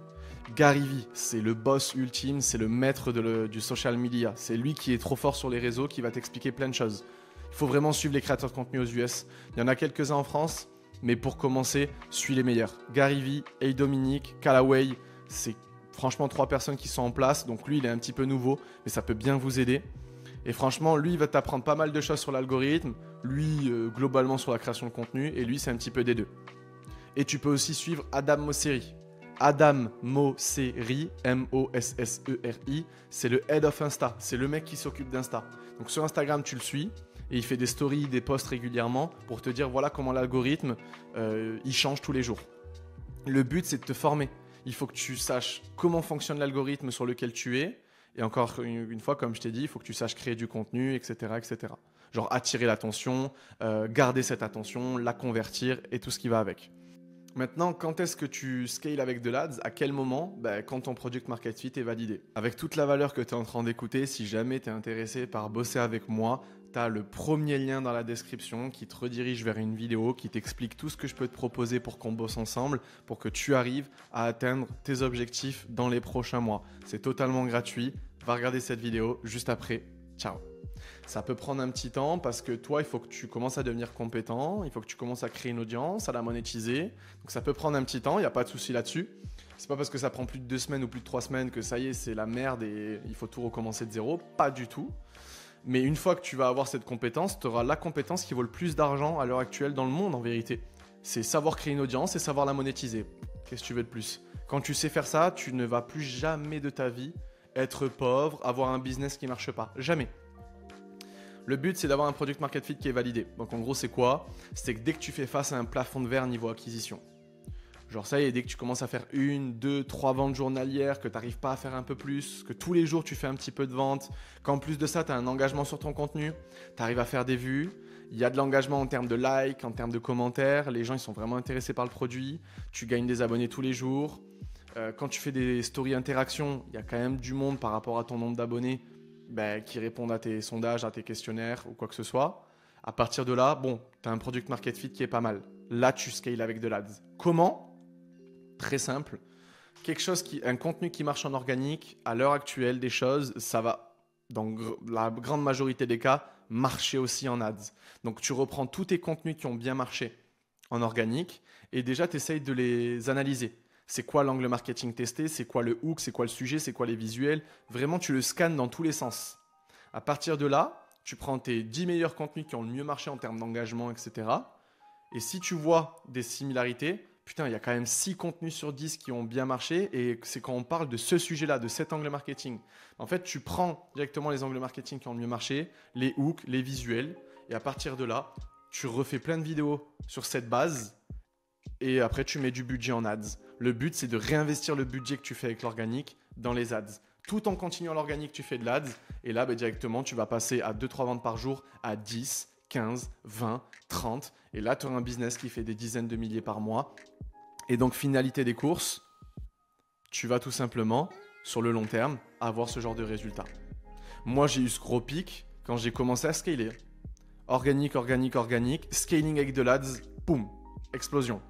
Gary Vee, c'est le boss ultime, c'est le maître du social media. C'est lui qui est trop fort sur les réseaux, qui va t'expliquer plein de choses. Il faut vraiment suivre les créateurs de contenu aux US. Il y en a quelques-uns en France, mais pour commencer, suis les meilleurs. Gary Vee, Hey Dominique, Callaway, c'est franchement 3 personnes qui sont en place. Donc lui, il est un petit peu nouveau, mais ça peut bien vous aider. Et franchement, lui, il va t'apprendre pas mal de choses sur l'algorithme. Lui, globalement sur la création de contenu. Et lui, c'est un petit peu des deux. Et tu peux aussi suivre Adam Mosseri. Adam Mosseri, M-O-S-S-E-R-I, c'est le head of Insta. C'est le mec qui s'occupe d'Insta. Donc sur Instagram, tu le suis. Et il fait des stories, des posts régulièrement pour te dire voilà comment l'algorithme, il change tous les jours. Le but, c'est de te former. Il faut que tu saches comment fonctionne l'algorithme sur lequel tu es. Et encore une fois, comme je t'ai dit, il faut que tu saches créer du contenu, etc., etc. Genre attirer l'attention, garder cette attention, la convertir et tout ce qui va avec. Maintenant, quand est-ce que tu scales avec de l'Ads? À quel moment? Quand ton product market fit est validé. Avec toute la valeur que tu es en train d'écouter, si jamais tu es intéressé par bosser avec moi, tu as le premier lien dans la description qui te redirige vers une vidéo qui t'explique tout ce que je peux te proposer pour qu'on bosse ensemble, pour que tu arrives à atteindre tes objectifs dans les prochains mois. C'est totalement gratuit. Va regarder cette vidéo juste après. Ciao! Ça peut prendre un petit temps parce que toi, il faut que tu commences à devenir compétent, il faut que tu commences à créer une audience, à la monétiser. Donc ça peut prendre un petit temps, il n'y a pas de souci là-dessus. C'est pas parce que ça prend plus de 2 semaines ou plus de 3 semaines que ça y est, c'est la merde et il faut tout recommencer de zéro. Pas du tout. Mais une fois que tu vas avoir cette compétence, tu auras la compétence qui vaut le plus d'argent à l'heure actuelle dans le monde en vérité. C'est savoir créer une audience et savoir la monétiser. Qu'est-ce que tu veux de plus? Quand tu sais faire ça, tu ne vas plus jamais de ta vie être pauvre, avoir un business qui ne marche pas. Jamais. Le but, c'est d'avoir un product market fit qui est validé. Donc en gros, c'est quoi? C'est que dès que tu fais face à un plafond de verre niveau acquisition, genre ça y est, dès que tu commences à faire 1, 2, 3 ventes journalières, que tu n'arrives pas à faire un peu plus, que tous les jours tu fais un petit peu de vente, qu'en plus de ça, tu as un engagement sur ton contenu, tu arrives à faire des vues, il y a de l'engagement en termes de likes, en termes de commentaires, les gens ils sont vraiment intéressés par le produit, tu gagnes des abonnés tous les jours. Quand tu fais des stories interactions, il y a quand même du monde par rapport à ton nombre d'abonnés qui répondent à tes sondages, à tes questionnaires ou quoi que ce soit. À partir de là, bon, tu as un product market fit qui est pas mal. Là, tu scales avec de l'Ads. Comment? Très simple. Un contenu qui marche en organique, à l'heure actuelle des choses, ça va, dans la grande majorité des cas, marcher aussi en Ads. Donc, tu reprends tous tes contenus qui ont bien marché en organique et déjà, tu essayes de les analyser. C'est quoi l'angle marketing testé? C'est quoi le hook? C'est quoi le sujet? C'est quoi les visuels? Vraiment, tu le scannes dans tous les sens. À partir de là, tu prends tes 10 meilleurs contenus qui ont le mieux marché en termes d'engagement, etc. Et si tu vois des similarités, putain, il y a quand même 6 contenus sur 10 qui ont bien marché et c'est quand on parle de ce sujet-là, de cet angle marketing. En fait, tu prends directement les angles marketing qui ont le mieux marché, les hooks, les visuels et à partir de là, tu refais plein de vidéos sur cette base et après, tu mets du budget en ads. Le but, c'est de réinvestir le budget que tu fais avec l'organique dans les ads. Tout en continuant l'organique, tu fais de l'ads. Et là, directement, tu vas passer à 2-3 ventes par jour, à 10, 15, 20, 30. Et là, tu auras un business qui fait des dizaines de milliers par mois. Et donc, finalité des courses, tu vas tout simplement, sur le long terme, avoir ce genre de résultat. Moi, j'ai eu ce gros pic quand j'ai commencé à scaler. Organique, organique, organique. Scaling avec de l'ads, boum, explosion.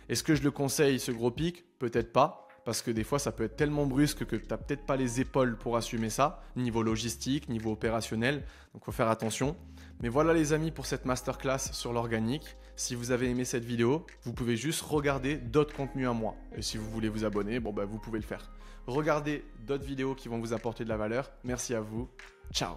Est-ce que je le conseille, ce gros pic? Peut-être pas, parce que des fois, ça peut être tellement brusque que tu n'as peut-être pas les épaules pour assumer ça, niveau logistique, niveau opérationnel, donc il faut faire attention. Mais voilà les amis pour cette masterclass sur l'organique. Si vous avez aimé cette vidéo, vous pouvez juste regarder d'autres contenus à moi. Et si vous voulez vous abonner, vous pouvez le faire. Regardez d'autres vidéos qui vont vous apporter de la valeur. Merci à vous. Ciao.